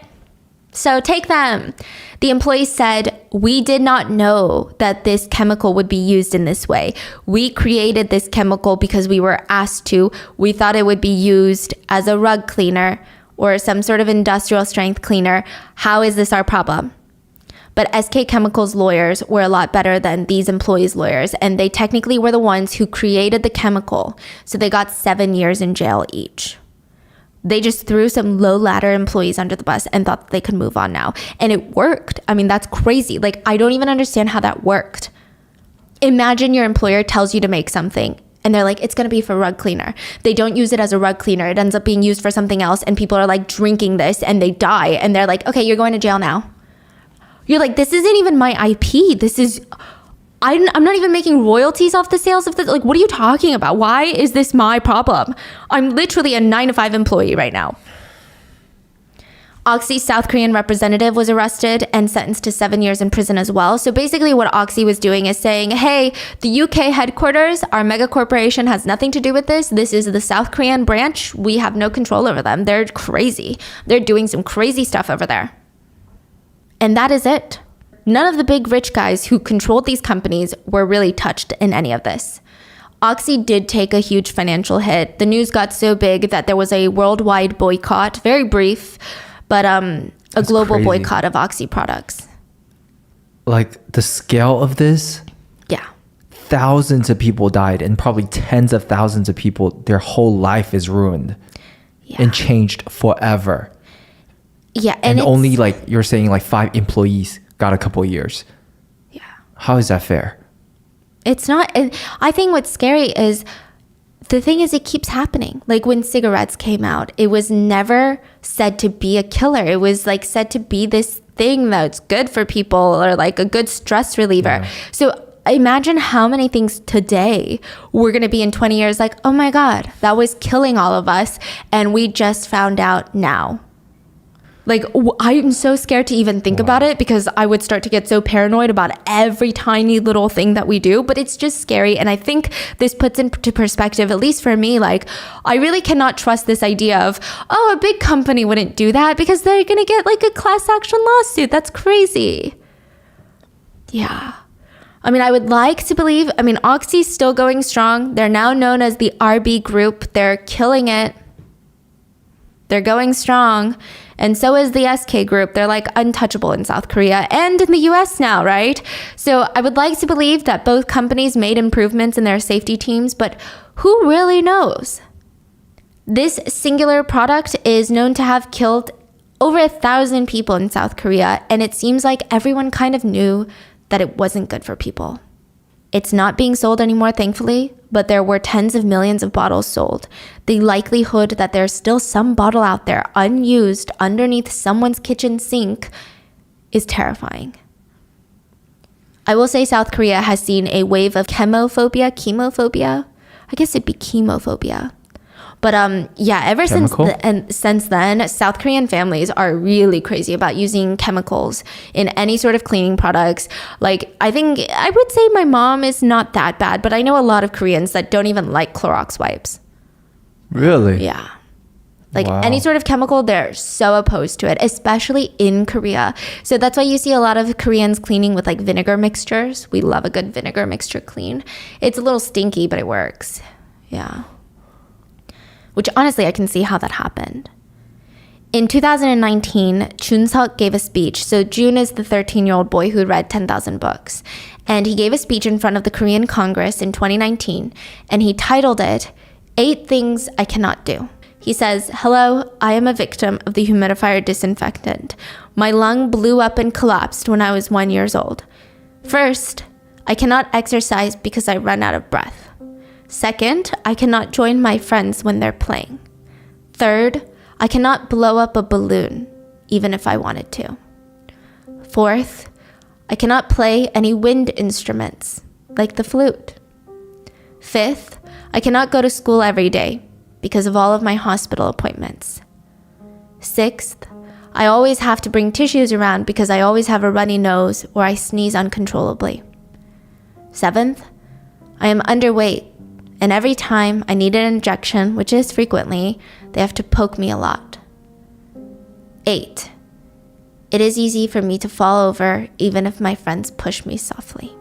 so take them. The employees said, we did not know that this chemical would be used in this way. We created this chemical because we were asked to. We thought it would be used as a rug cleaner or some sort of industrial strength cleaner. How is this our problem? But SK Chemical's lawyers were a lot better than these employees' lawyers, and they technically were the ones who created the chemical, so they got 7 years in jail each. They just threw some low-ladder employees under the bus and thought they could move on now. And it worked. I mean, that's crazy. Like, I don't even understand how that worked. Imagine your employer tells you to make something, and they're like, it's going to be for rug cleaner. They don't use it as a rug cleaner. It ends up being used for something else, and people are like drinking this, and they die. And they're like, okay, you're going to jail now. You're like, this isn't even my IP. This is, I'm not even making royalties off the sales of this. Like, what are you talking about? Why is this my problem? I'm literally a 9-to-5 employee right now. Oxy's South Korean representative was arrested and sentenced to 7 years in prison as well. So basically what Oxy was doing is saying, hey, the UK headquarters, our mega corporation has nothing to do with this. This is the South Korean branch. We have no control over them. They're crazy. They're doing some crazy stuff over there. And that is it. None of the big rich guys who controlled these companies were really touched in any of this. Oxy did take a huge financial hit. The news got so big that there was a worldwide boycott, very brief, but a global crazy. boycott of Oxy products. Like, the scale of this, Yeah. thousands of people died, and probably tens of thousands of people, their whole life is ruined and changed forever. Yeah. And it's, only, like, you're saying, like 5 employees got a couple years. Yeah. How is that fair? It's not. I think what's scary is the thing is it keeps happening. Like when cigarettes came out, it was never said to be a killer. It was like said to be this thing that's good for people or like a good stress reliever. Yeah. So imagine how many things today we're going to be in 20 years like, oh my God, that was killing all of us. And we just found out now. Like, I'm so scared to even think about it because I would start to get so paranoid about every tiny little thing that we do. But it's just scary. And I think this puts into perspective, at least for me, like, I really cannot trust this idea of, oh, a big company wouldn't do that because they're going to get like a class action lawsuit. That's crazy. Yeah. I mean, I would like to believe, Oxy's still going strong. They're now known as the RB Group. They're killing it. They're going strong. And so is the SK Group. They're like untouchable in South Korea and in the US now, right? So I would like to believe that both companies made improvements in their safety teams, but who really knows? This singular product is known to have killed over 1,000 people in South Korea, and it seems like everyone kind of knew that it wasn't good for people. It's not being sold anymore, thankfully, but there were tens of millions of bottles sold. The likelihood that there's still some bottle out there unused underneath someone's kitchen sink is terrifying. I will say South Korea has seen a wave of chemophobia. I guess it'd be chemophobia. But yeah, ever Chemical? since then, South Korean families are really crazy about using chemicals in any sort of cleaning products. Like, I think I would say my mom is not that bad, but I know a lot of Koreans that don't even like Clorox wipes. Really? Yeah. Like Wow. any sort of chemical, they're so opposed to it, especially in Korea. So that's why you see a lot of Koreans cleaning with like vinegar mixtures. We love a good vinegar mixture clean. It's a little stinky, but it works. Yeah. Which honestly, I can see how that happened. In 2019, Jun Seok gave a speech. So Jun is the 13-year-old boy who read 10,000 books. And he gave a speech in front of the Korean Congress in 2019. And he titled it, 8 Things I Cannot Do. He says, "Hello, I am a victim of the humidifier disinfectant. My lung blew up and collapsed when I was 1 year old. First, I cannot exercise because I run out of breath. Second, I cannot join my friends when they're playing. Third, I cannot blow up a balloon, even if I wanted to. Fourth, I cannot play any wind instruments, like the flute. Fifth, I cannot go to school every day because of all of my hospital appointments. Sixth, I always have to bring tissues around because I always have a runny nose or I sneeze uncontrollably. Seventh, I am underweight, and every time I need an injection, which is frequently, they have to poke me a lot. 8, it is easy for me to fall over even if my friends push me softly."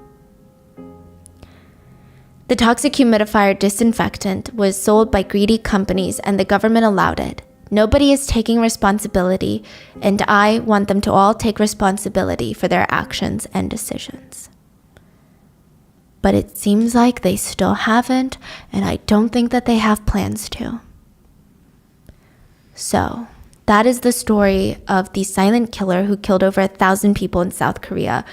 The toxic humidifier disinfectant was sold by greedy companies and the government allowed it. Nobody is taking responsibility, and I want them to all take responsibility for their actions and decisions. But it seems like they still haven't, and I don't think that they have plans to. So, that is the story of the silent killer who killed over 1,000 people in South Korea.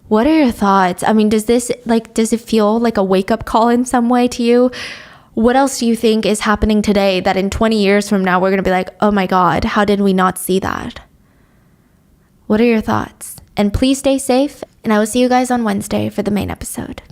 What are your thoughts? I mean, does it feel like a wake-up call in some way to you? What else do you think is happening today that in 20 years from now, we're going to be like, oh my God, how did we not see that? What are your thoughts? And please stay safe, and I will see you guys on Wednesday for the main episode.